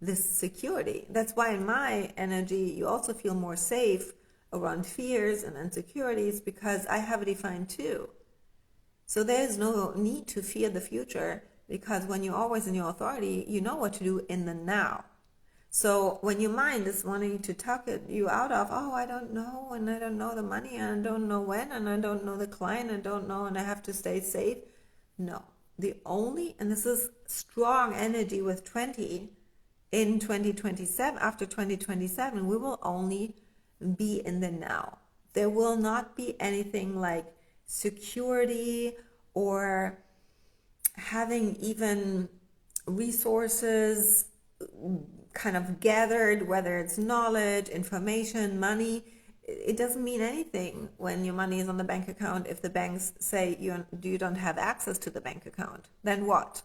A: this security. That's why in my energy, you also feel more safe around fears and insecurities, because I have it defined too. So there's no need to fear the future, because when you're always in your authority, you know what to do in the now. So when your mind is wanting to talk you out of, oh, I don't know, and I don't know the money, and I don't know when, and I don't know the client, I don't know, and I have to stay safe. No. And this is strong energy with 20, in 2027, after 2027, we will only be in the now. There will not be anything like security or having even resources kind of gathered, whether it's knowledge, information, money. It doesn't mean anything when your money is on the bank account if the banks say you don't have access to the bank account. Then what?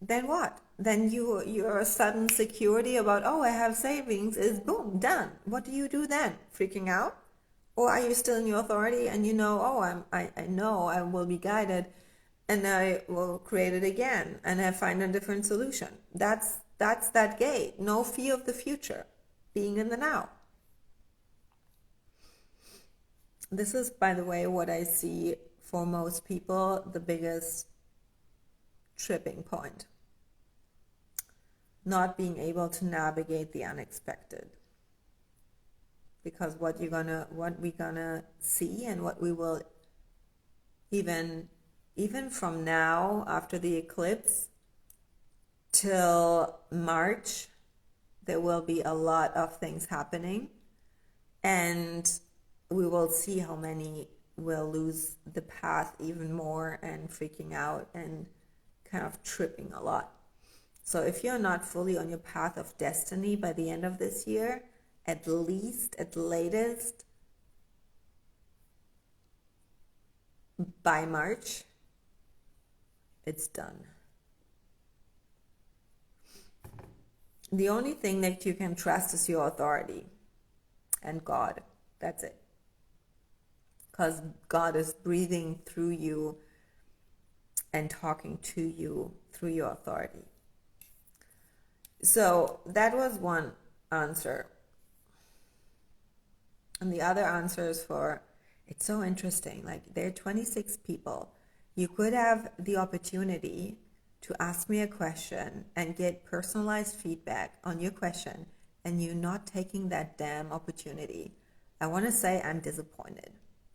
A: Then your sudden security about, oh, I have savings is boom, done. What do you do then? Freaking out? Or are you still in your authority and you know, oh, I know I will be guided and I will create it again and I find a different solution. That's that gate. No fear of the future. being in the now. This is, by the way, what I see for most people, the biggest tripping point. Not being able to navigate the unexpected. Because what we're gonna see, and what we will even from now after the eclipse till March, there will be a lot of things happening, and we will see how many will lose the path even more and freaking out and kind of tripping a lot. So if you're not fully on your path of destiny by the end of this year, at least, at the latest, by March, it's done. The only thing that you can trust is your authority and God. That's it. Because God is breathing through you and talking to you through your authority. So that was one answer. And the other answer is for, it's so interesting, like there are 26 people. You could have the opportunity to ask me a question and get personalized feedback on your question, and you're not taking that damn opportunity. I want to say I'm disappointed.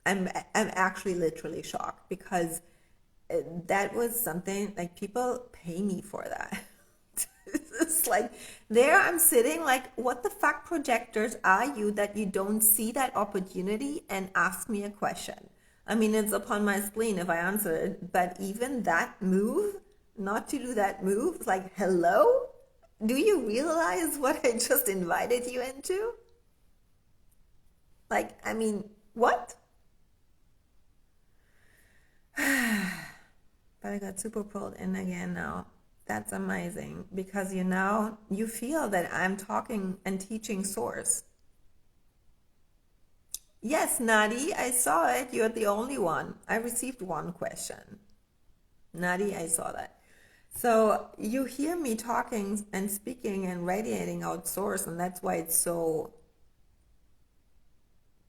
A: I'm actually literally shocked, because that was something, like, people pay me for that. It's like, there I'm sitting like, what the fuck projectors are you that you don't see that opportunity and ask me a question? I mean, it's upon my spleen if I answer it, but even that move, not to do that move, it's like, hello? Do you realize what I just invited you into? Like, I mean, what? But I got super pulled in again now. That's amazing, because you feel that I'm talking and teaching source. Yes, Nadi, I saw it. You're the only one. I received one question. Nadi, I saw that. So you hear me talking and speaking and radiating out source, and that's why it's so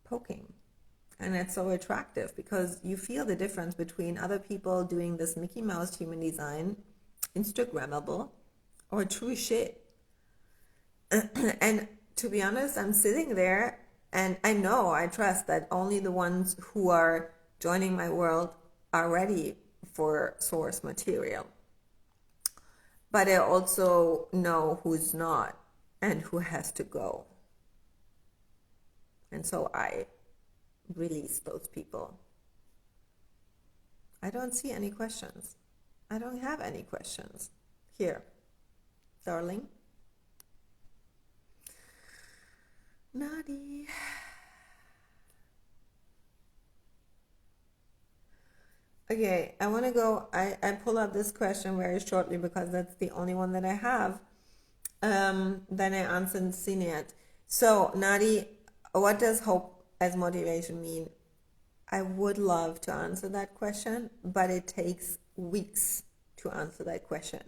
A: poking. And it's so attractive, because you feel the difference between other people doing this Mickey Mouse human design, Instagrammable, or true shit. And to be honest, I'm sitting there and I trust that only the ones who are joining my world are ready for source material. But I also know who's not and who has to go. And so I release those people. I don't see any questions. I don't have any questions. Here, darling. Nadi. Okay, I want to go, I pull up this question very shortly because that's the only one that I have. Then I answered Cineat. So, Nadi, what does hope as motivation mean? I would love to answer that question, but it takes weeks to answer that question.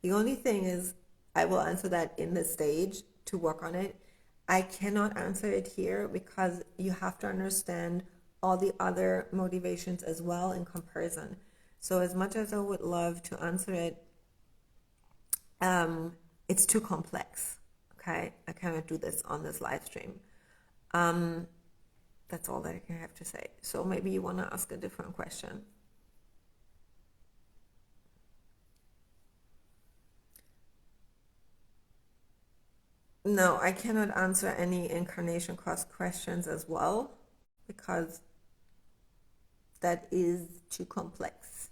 A: The only thing is, I will answer that in the stage to work on it. I cannot answer it here because you have to understand all the other motivations as well in comparison. So as much as I would love to answer it, it's too complex. Okay, I cannot do this on this live stream. That's all that I can have to say. So maybe you want to ask a different question. No, I cannot answer any incarnation cost questions as well, because that is too complex.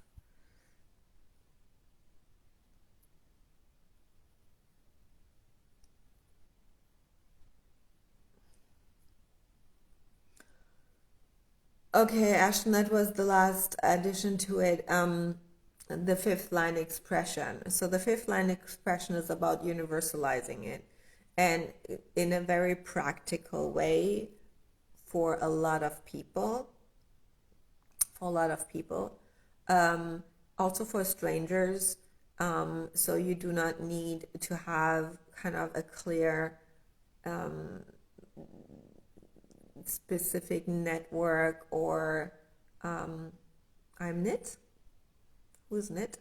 A: Okay, Ashton, that was the last addition to it, the fifth line expression. So the fifth line expression is about universalizing it, and in a very practical way for a lot of people. Also for strangers. So you do not need to have kind of a clear specific network, or I'm knit. Who's knit?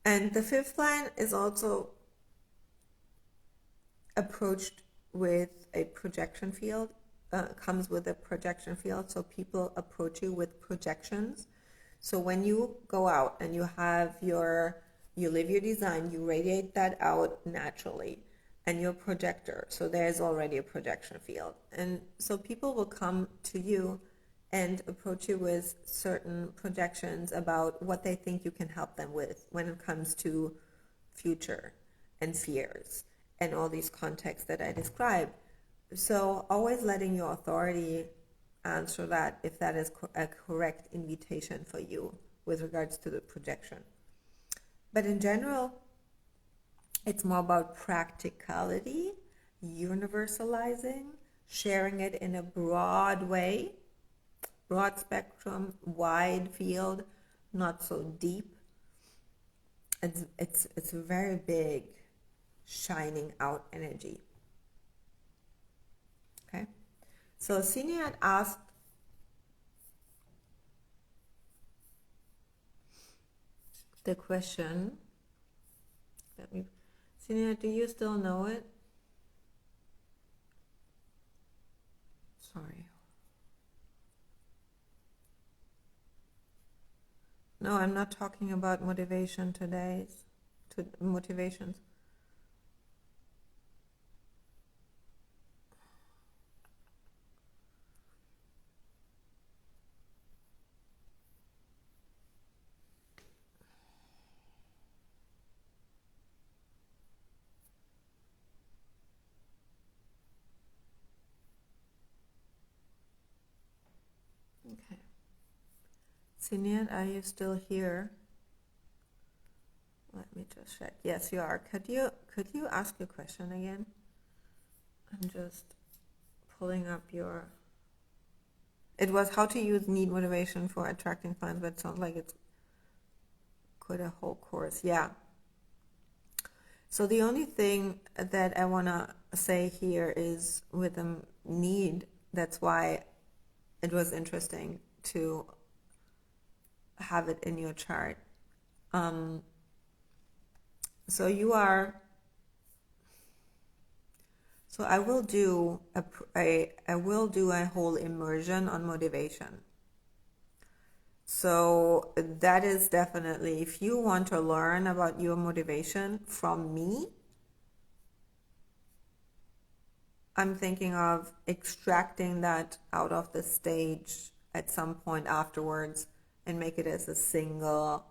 A: And the fifth line is also approached with a projection field, comes with a projection field. So people approach you with projections. So when you go out and you live your design, you radiate that out naturally, and your projector. So there's already a projection field. And so people will come to you and approach you with certain projections about what they think you can help them with when it comes to future and fears and all these contexts that I described. So always letting your authority answer that, if that is a correct invitation for you with regards to the projection. But in general, it's more about practicality, universalizing, sharing it in a broad way, broad spectrum, wide field, not so deep. It's a very big, shining out energy. Okay, so Sini had asked the question. Sini, do you still know it? Sorry. No, I'm not talking about motivation today. Motivations. Okay. Siniat, are you still here? Let me just check. Yes, you are. Could you ask your question again? I'm just pulling up your... It was how to use need motivation for attracting clients, but it sounds like it's quite a whole course. Yeah. So the only thing that I want to say here is with the need, that's why it was interesting to have it in your chart. So you are... So I will do a whole immersion on motivation. So that is definitely, if you want to learn about your motivation from me, I'm thinking of extracting that out of the stage at some point afterwards and make it as a single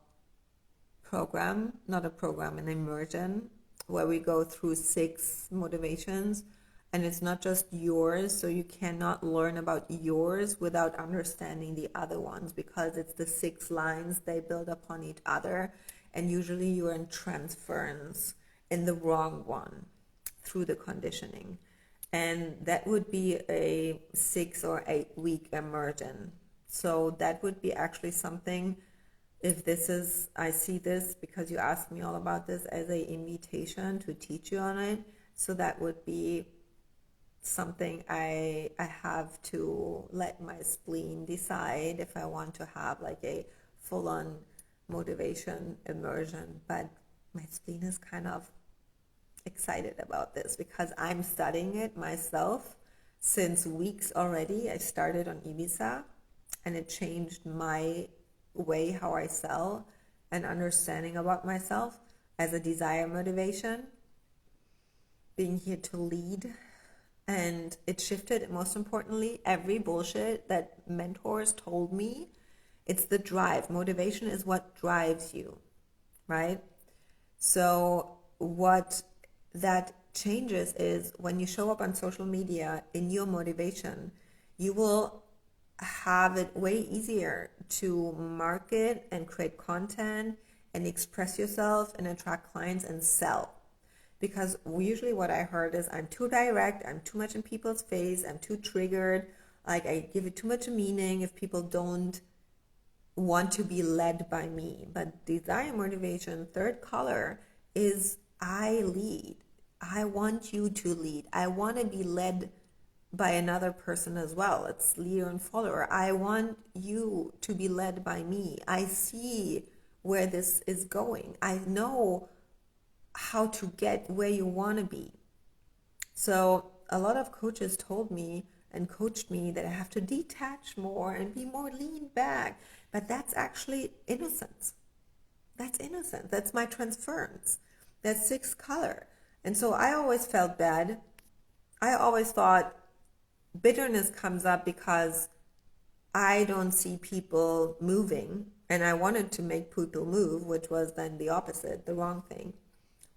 A: program, not a program, an immersion, where we go through 6 motivations, and it's not just yours, so you cannot learn about yours without understanding the other ones, because it's the 6 lines, they build upon each other, and usually you're in transference in the wrong one through the conditioning, and that would be a 6 or 8 week immersion. So that would be actually something, if this is, I see this because you asked me all about this as an invitation to teach you on it. So that would be something I have to let my spleen decide if I want to have like a full-on motivation immersion. But my spleen is kind of excited about this because I'm studying it myself since weeks already. I started on Ibiza, and it changed my way how I sell and understanding about myself as a desire motivation, being here to lead. And it shifted, most importantly, every bullshit that mentors told me. It's the drive. Motivation is what drives you, right? So what that changes is when you show up on social media in your motivation, you will have it way easier to market and create content and express yourself and attract clients and sell. Because usually what I heard is I'm too direct, I'm too much in people's face, I'm too triggered, like I give it too much meaning if people don't want to be led by me. But desire motivation, third color, is I lead. I want you to lead. I want to be led by another person as well. It's leader and follower. I want you to be led by me. I see where this is going. I know how to get where you want to be. So a lot of coaches told me and coached me that I have to detach more and be more lean back. But that's actually innocence. That's innocence. That's my transference. That's sixth color. And so I always felt bad. I always thought bitterness comes up because I don't see people moving, and I wanted to make people move, which was then the opposite, the wrong thing.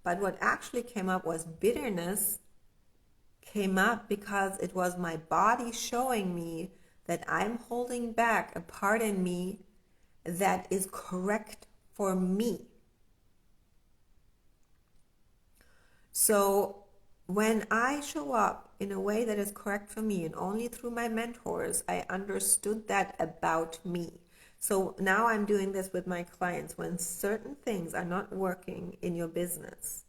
A: But what actually came up was bitterness came up because it was my body showing me that I'm holding back a part in me that is correct for me. So when I show up in a way that is correct for me, and only through my mentors, I understood that about me. So now I'm doing this with my clients. When certain things are not working in your business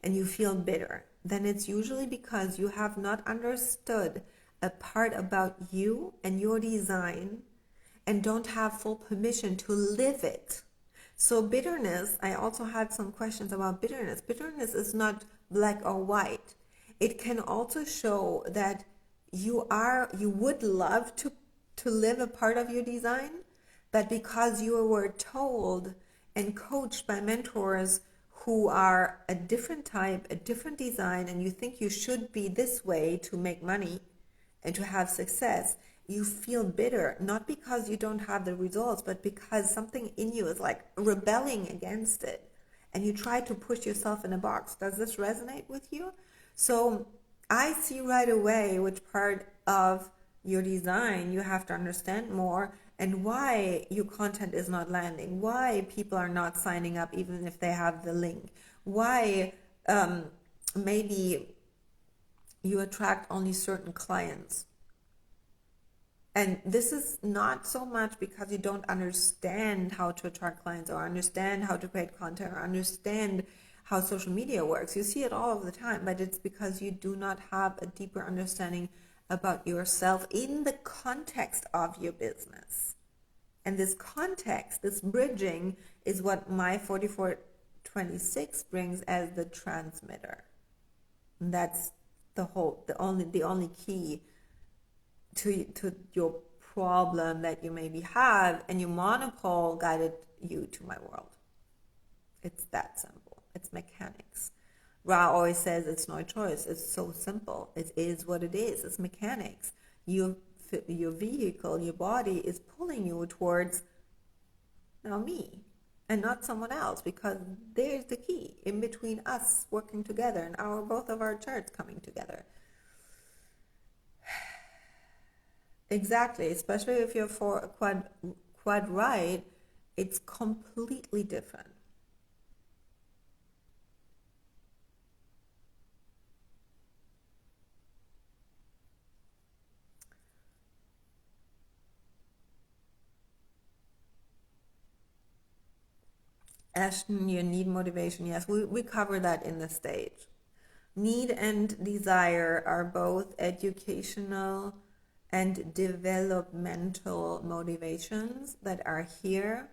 A: and you feel bitter, then it's usually because you have not understood a part about you and your design and don't have full permission to live it. So bitterness, I also had some questions about bitterness. Bitterness is not black or white. It can also show that you would love to live a part of your design, but because you were told and coached by mentors who are a different type, a different design, and you think you should be this way to make money and to have success, you feel bitter, not because you don't have the results, but because something in you is like rebelling against it. And you try to push yourself in a box. Does this resonate with you? So I see right away which part of your design you have to understand more, and why your content is not landing, why people are not signing up even if they have the link, why maybe you attract only certain clients. And this is not so much because you don't understand how to attract clients or understand how to create content or understand how social media works. You see it all of the time, but it's because you do not have a deeper understanding about yourself in the context of your business. And this context, this bridging, is what my 4426 brings as the transmitter. And that's the only key to your problem that you maybe have, and your monopole guided you to my world. It's that simple. It's mechanics. Ra always says it's no choice. It's so simple. It is what it is. It's mechanics. Your vehicle, your body is pulling you towards now me and not someone else, because there's the key in between us working together and both of our charts coming together. Exactly, especially if you're for a quad right, it's completely different. Ashton, you need motivation. Yes, we cover that in the stage. Need and desire are both educational and developmental motivations that are here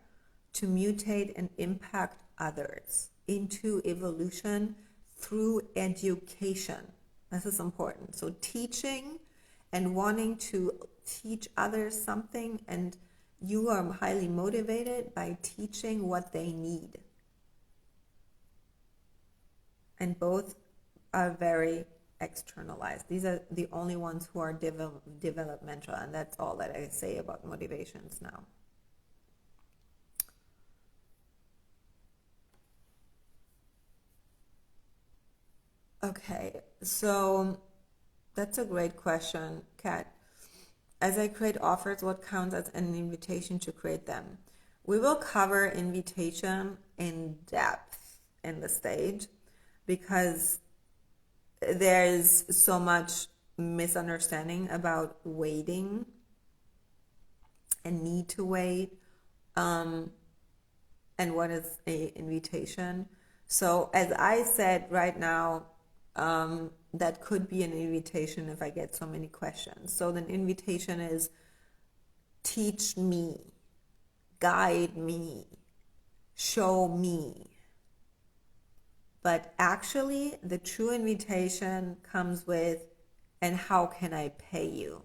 A: to mutate and impact others into evolution through education. This is important. So teaching and wanting to teach others something, and you are highly motivated by teaching what they need. And both are very externalized. These are the only ones who are developmental, and that's all that I say about motivations now. Okay, so that's a great question, Kat. As I create offers, what counts as an invitation to create them? We will cover invitation in depth in the stage, because there's so much misunderstanding about waiting and need to wait, and what is an invitation. So as I said right now, that could be an invitation if I get so many questions. So the invitation is teach me, guide me, show me. But actually, the true invitation comes with, and how can I pay you?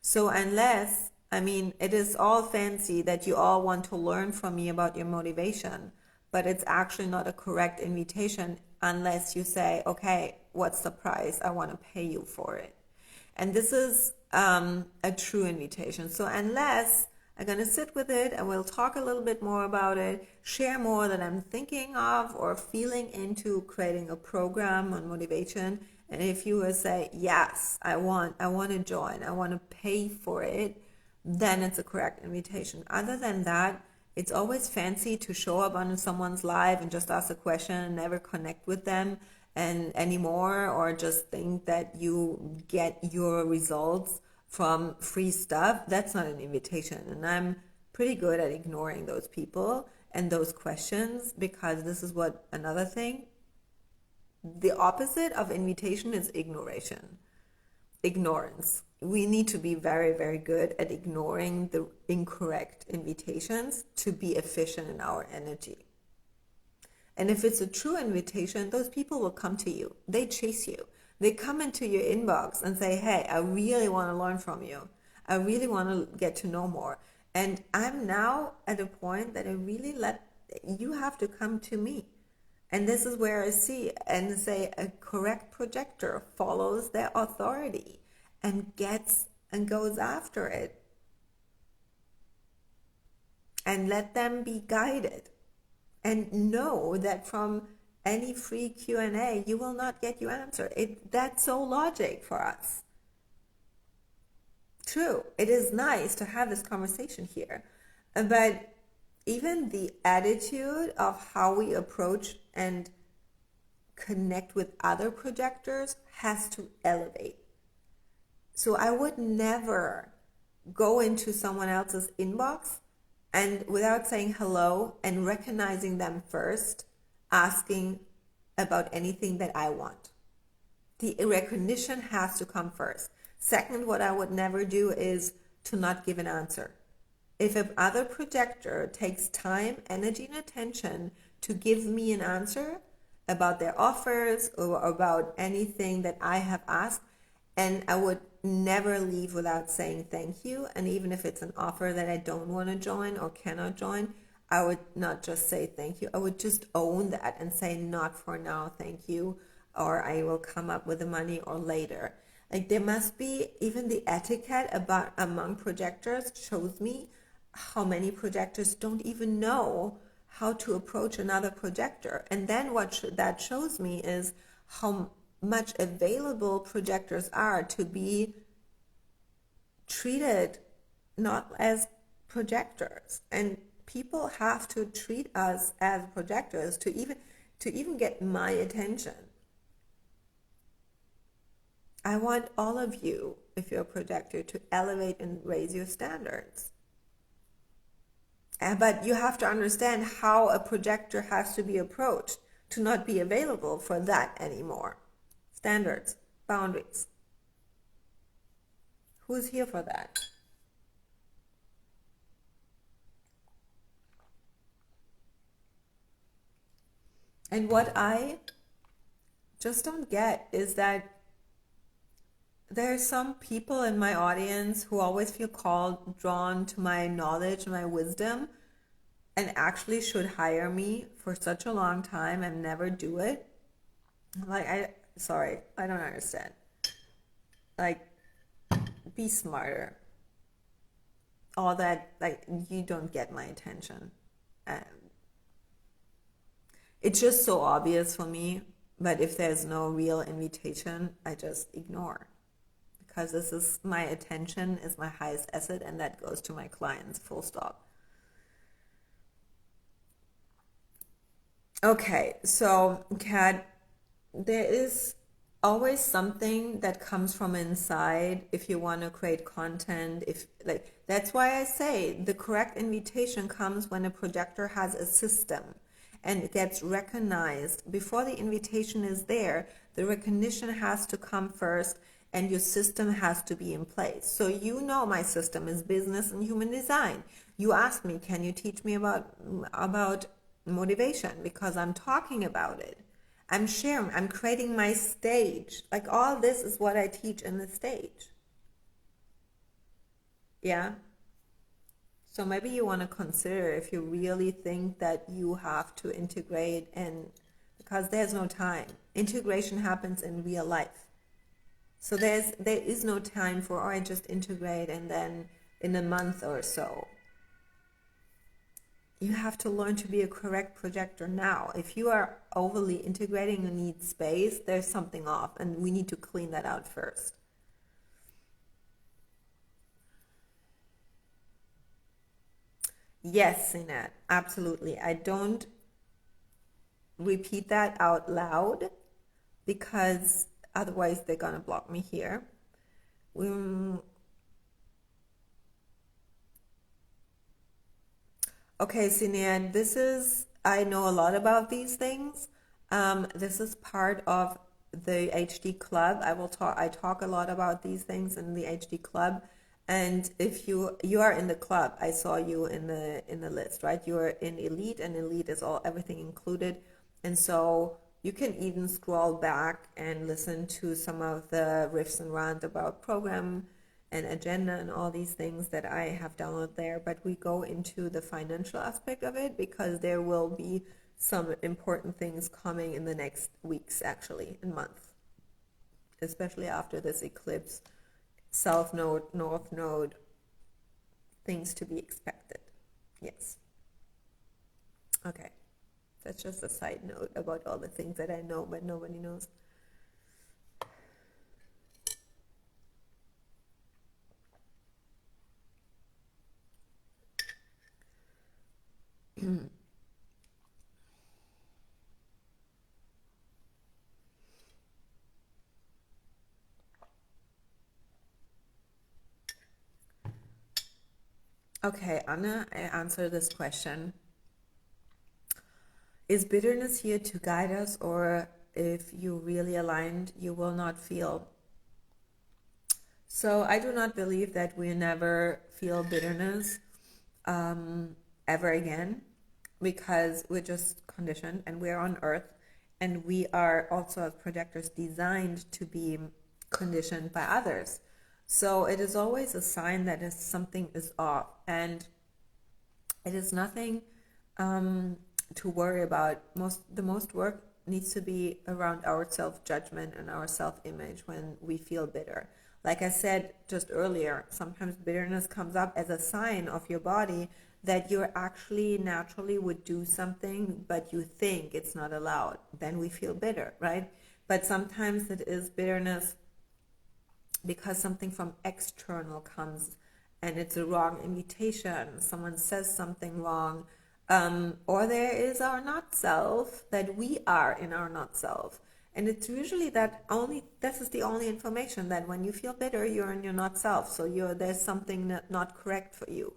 A: So unless, I mean, it is all fancy that you all want to learn from me about your motivation, but it's actually not a correct invitation unless you say, okay, what's the price? I want to pay you for it. And this is a true invitation. So unless I'm going to sit with it and we'll talk a little bit more about it, share more that I'm thinking of or feeling into creating a program on motivation. And if you will say, yes, I want to join, I want to pay for it, then it's a correct invitation. Other than that, it's always fancy to show up on someone's live and just ask a question and never connect with them and anymore, or just think that you get your results from free stuff. That's not an invitation. And I'm pretty good at ignoring those people and those questions, because this is what another thing, the opposite of invitation is ignorance. We need to be very, very good at ignoring the incorrect invitations to be efficient in our energy. And if it's a true invitation, those people will come to you. They chase you. They come into your inbox and say, hey, I really want to learn from you. I really want to get to know more. And I'm now at a point that I really you have to come to me. And this is where I see and say a correct projector follows their authority and gets and goes after it. And let them be guided. And know that from any free Q&A, you will not get your answer. That's so logic for us. True, it is nice to have this conversation here. But even the attitude of how we approach and connect with other projectors has to elevate. So I would never go into someone else's inbox and without saying hello and recognizing them first, asking about anything that I want. The recognition has to come first. Second, what I would never do is to not give an answer. If an other projector takes time, energy, and attention to give me an answer about their offers or about anything that I have asked, and I would never leave without saying thank you. And even if it's an offer that I don't want to join or cannot join, I would not just say thank you. I would just own that and say not for now, thank you, or I will come up with the money or later. Like, there must be even the etiquette about among projectors shows me how many projectors don't even know how to approach another projector. And then what that shows me is how much available projectors are to be treated not as projectors. And people have to treat us as projectors to even get my attention. I want all of you, if you're a projector, to elevate and raise your standards. But you have to understand how a projector has to be approached to not be available for that anymore. Standards, boundaries. Who's here for that? And what I just don't get is that there are some people in my audience who always feel drawn to my knowledge, my wisdom, and actually should hire me for such a long time and never do it. Like, I don't understand. Like, be smarter. All that, like, you don't get my attention. It's just so obvious for me, but if there's no real invitation, I just ignore. Because this is my attention is my highest asset, and that goes to my clients, full stop. Okay, so Kat, there is always something that comes from inside if you want to create content. That's why I say the correct invitation comes when a projector has a system. and it gets recognized before the invitation is there. The recognition has to come first, and your system has to be in place. So you know my system is business and human design. You asked me, can you teach me about motivation? Because I'm talking about it. I'm sharing, I'm creating my stage. Like all this is what I teach in the stage. Yeah? So maybe you want to consider if you really think that you have to integrate, and because there's no time. Integration happens in real life. So there is no time for, oh, I just integrate and then in a month or so. You have to learn to be a correct projector now. If you are overly integrating and need space, there's something off, and we need to clean that out first. Yes, Sinat, absolutely. I don't repeat that out loud because otherwise they're going to block me here. Okay, Sinead, I know a lot about these things. This is part of the HD Club. I talk a lot about these things in the HD Club. And if you are in the club, I saw you in the list, right? You are in Elite, and Elite is everything included. And so you can even scroll back and listen to some of the riffs and rant about program and agenda and all these things that I have downloaded there. But we go into the financial aspect of it because there will be some important things coming in the next weeks, actually, and months, especially after this eclipse. South node, north node, things to be expected. Yes. Okay. That's just a side note about all the things that I know, but nobody knows. Okay, Anna, I answer this question. Is bitterness here to guide us, or if you really aligned, you will not feel? So I do not believe that we never feel bitterness ever again, because we're just conditioned and we're on earth, and we are also as projectors designed to be conditioned by others. So it is always a sign that something is off, and it is nothing to worry about. The most work needs to be around our self-judgment and our self-image when we feel bitter. Like I said just earlier, sometimes bitterness comes up as a sign of your body that you actually naturally would do something, but you think it's not allowed. Then we feel bitter, right? But sometimes it is bitterness because something from external comes and it's a wrong invitation. Someone says something wrong. Or there is our not self, that we are in our not self. And it's usually this is the only information, that when you feel bitter, you're in your not self. So there's something not correct for you.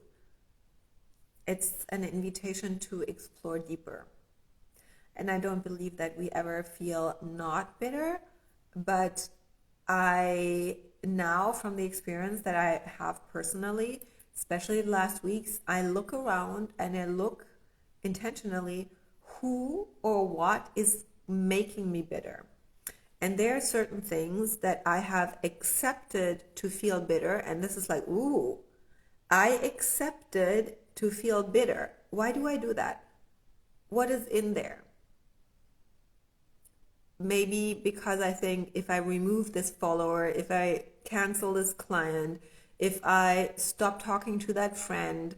A: It's an invitation to explore deeper. And I don't believe that we ever feel not bitter, but now, from the experience that I have personally, especially the last weeks, I look around and I look intentionally who or what is making me bitter. And there are certain things that I have accepted to feel bitter, and this is like, ooh, I accepted to feel bitter. Why do I do that? What is in there? Maybe because I think if I remove this follower, if I cancel this client, if I stop talking to that friend,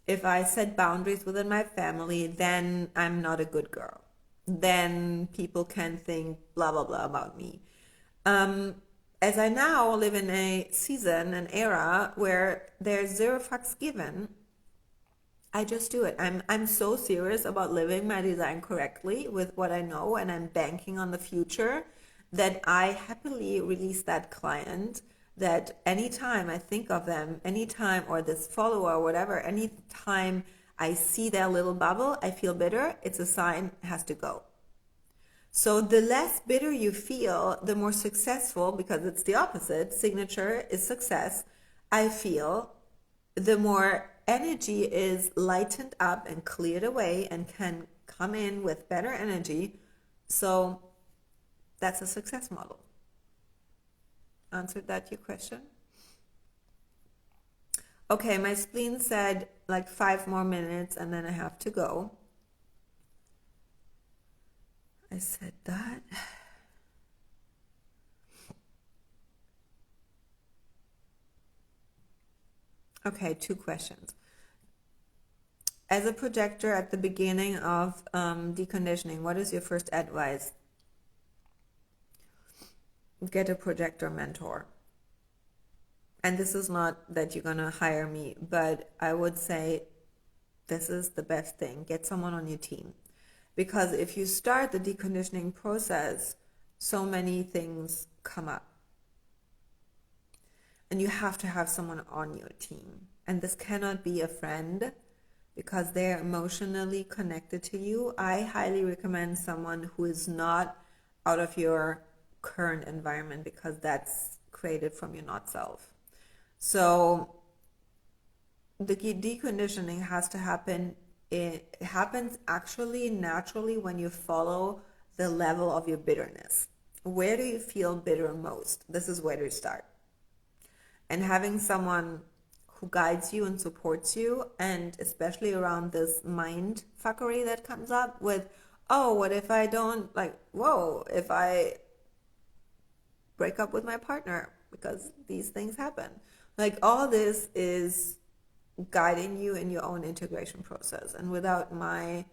A: if I set boundaries within my family, then I'm not a good girl. Then people can think blah, blah, blah about me. As I now live in a season, an era where there's zero fucks given, I just do it. I'm so serious about living my design correctly with what I know, and I'm banking on the future, that I happily release that client, that anytime I think of them, anytime, or this follower or whatever, anytime I see that little bubble, I feel bitter, it's a sign it has to go. So the less bitter you feel, the more successful, because it's the opposite. Signature is success. I feel the more energy is lightened up and cleared away and can come in with better energy. So that's a success model. Answered that your question? Okay, my spleen said like 5 more minutes and then I have to go. I said that. Okay, 2 questions. As a projector at the beginning of deconditioning, what is your first advice? Get a projector mentor. And this is not that you're going to hire me, but I would say this is the best thing. Get someone on your team. Because if you start the deconditioning process, so many things come up. And you have to have someone on your team. And this cannot be a friend because they're emotionally connected to you. I highly recommend someone who is not out of your current environment because that's created from your not self. So the deconditioning has to happen. It happens actually naturally when you follow the level of your bitterness. Where do you feel bitter most? This is where to start. And having someone who guides you and supports you, and especially around this mind fuckery that comes up with, oh, what if I don't, like, whoa, if I break up with my partner because these things happen. Like, all this is guiding you in your own integration process. And without my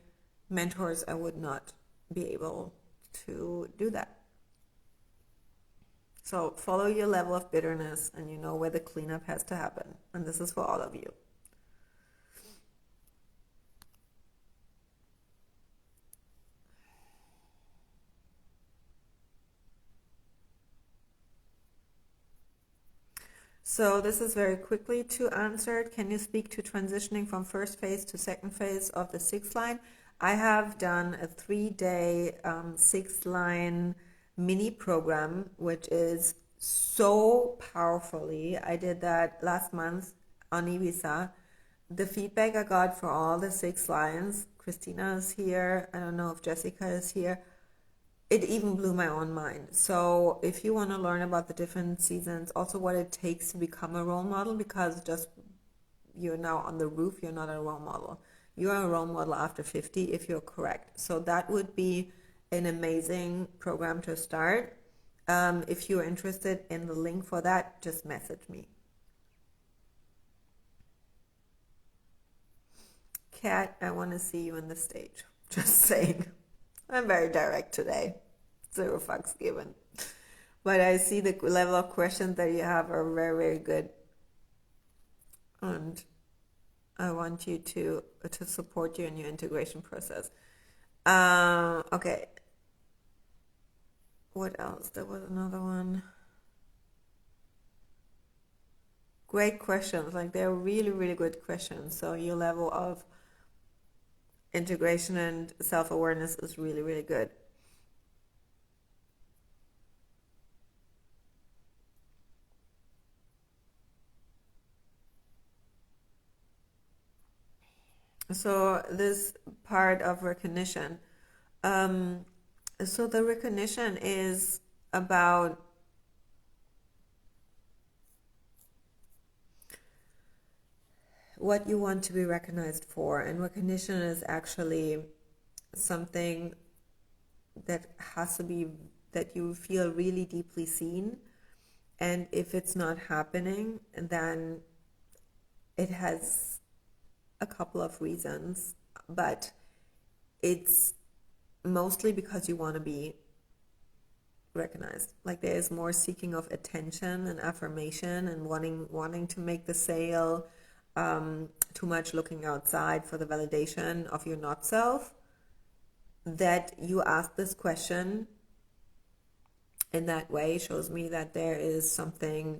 A: mentors, I would not be able to do that. So follow your level of bitterness and you know where the cleanup has to happen. And this is for all of you. So this is very quickly to answer. Can you speak to transitioning from first phase to second phase of the 6 line? I have done a 3-day 6 line mini program, which is so powerfully. I did that last month on Ibiza. The feedback I got for all the 6 lines, Christina is here, I don't know if Jessica is here, it even blew my own mind. So if you want to learn about the different seasons, also what it takes to become a role model, because just you're now on the roof, you're not a role model. You're a role model after 50 if you're correct. So that would be an amazing program to start. If you're interested in the link for that, just message me. Kat, I want to see you on the stage. Just saying. I'm very direct today. 0 fucks given. But I see the level of questions that you have are very, very good. And I want you to support you in your integration process. Okay. What else? There was another one. Great questions. Like, they're really, really good questions. So your level of integration and self-awareness is really, really good. So this part of recognition. So the recognition is about what you want to be recognized for. And recognition is actually something that has to be, that you feel really deeply seen. And if it's not happening, then it has a couple of reasons, but it's mostly because you want to be recognized. Like, there is more seeking of attention and affirmation and wanting to make the sale, too much looking outside for the validation of your not self, that you ask this question in that way shows me that there is something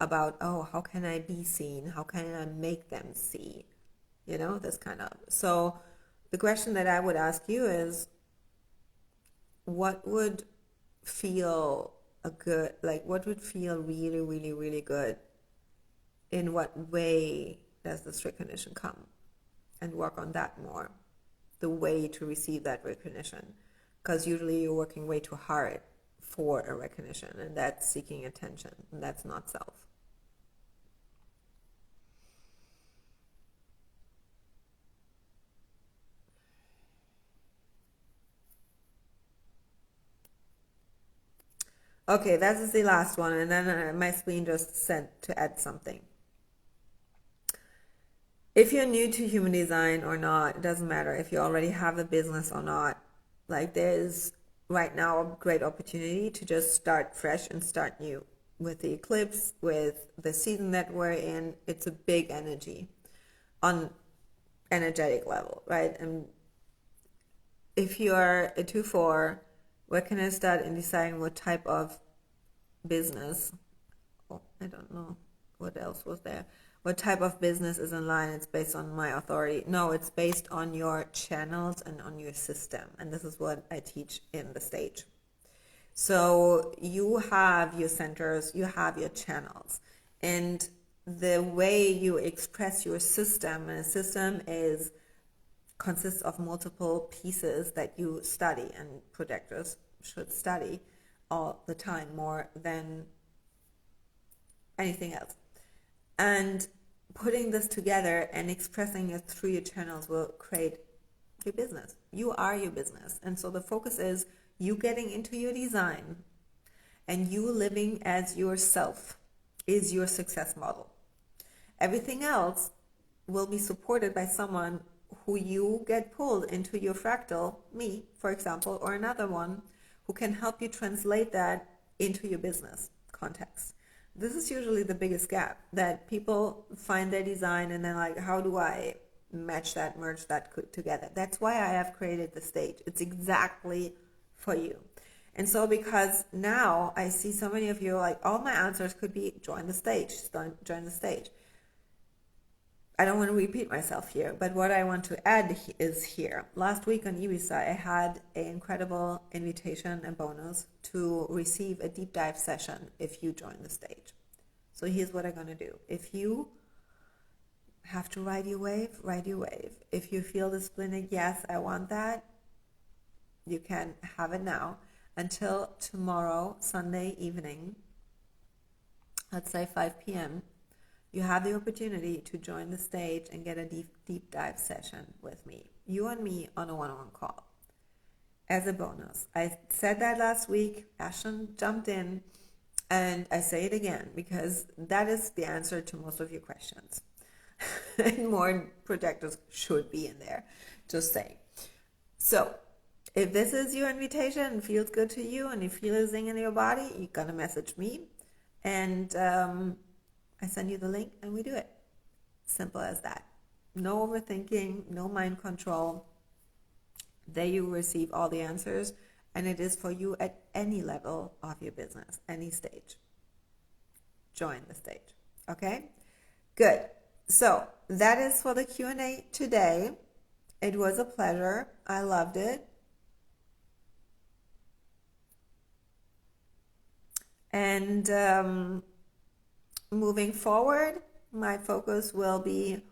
A: about, oh, how can I be seen? How can I make them see this kind of. So the question that I would ask you is, what would feel what would feel really, really, really good? In what way does this recognition come? And work on that more. The way to receive that recognition. Because usually you're working way too hard for a recognition, and that's seeking attention, and that's not self. Okay, that is the last one, and then my spleen just said to add something. If you're new to human design or not, it doesn't matter if you already have a business or not. Like, there's right now a great opportunity to just start fresh and start new. With the eclipse, with the season that we're in, it's a big energy on energetic level, right? And if you're a 2-4, where can I start in deciding what type of business? Oh, I don't know what else was there. What type of business is in line? It's based on my authority. No, it's based on your channels and on your system. And this is what I teach in the stage. So you have your centers, you have your channels. And the way you express your system, and a system consists of multiple pieces that you study, and projectors should study all the time more than anything else. And putting this together and expressing it through your channels will create your business. You are your business. And so the focus is you getting into your design, and you living as yourself is your success model. Everything else will be supported by someone who you get pulled into your fractal, me, for example, or another one, who can help you translate that into your business context. This is usually the biggest gap, that people find their design and then like, how do I merge that together? That's why I have created the stage. It's exactly for you. And so because now I see so many of you, like, all my answers could be join the stage, join the stage. I don't want to repeat myself here, but what I want to add is here. Last week on Ibiza, I had an incredible invitation and bonus to receive a deep dive session if you join the stage. So here's what I'm going to do. If you have to ride your wave, ride your wave. If you feel the splitting, yes, I want that, you can have it now until tomorrow, Sunday evening, let's say 5 p.m., you have the opportunity to join the stage and get a deep dive session with me, you and me, on a one-on-one call as a bonus. I said that last week. Ashton jumped in, and I say it again because that is the answer to most of your questions. And more projectors should be in there, just saying. So if this is your invitation and feels good to you and you feel a zing in your body, you're going to message me, and I send you the link and we do it. Simple as that. No overthinking, no mind control. There you receive all the answers, and it is for you at any level of your business, any stage. Join the stage. Okay? Good. So that is for the Q&A today. It was a pleasure. I loved it. And moving forward, my focus will be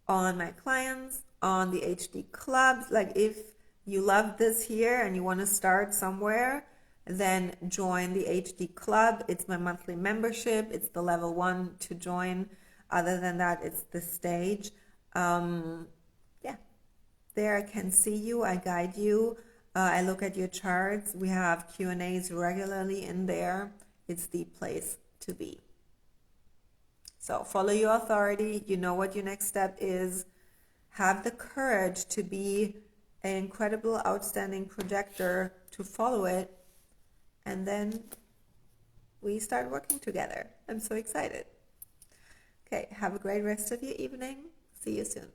A: on my clients, on the HD clubs. Like, if you love this here and you want to start somewhere, then join the HD club. It's my monthly membership. It's the level 1 to join. Other than that, it's the stage. Yeah, there I can see you. I guide you. I look at your charts. We have Q&As regularly in there. It's the place to be. So follow your authority. You know what your next step is. Have the courage to be an incredible, outstanding projector, to follow it, and then we start working together. I'm so excited. Okay, have a great rest of your evening. See you soon.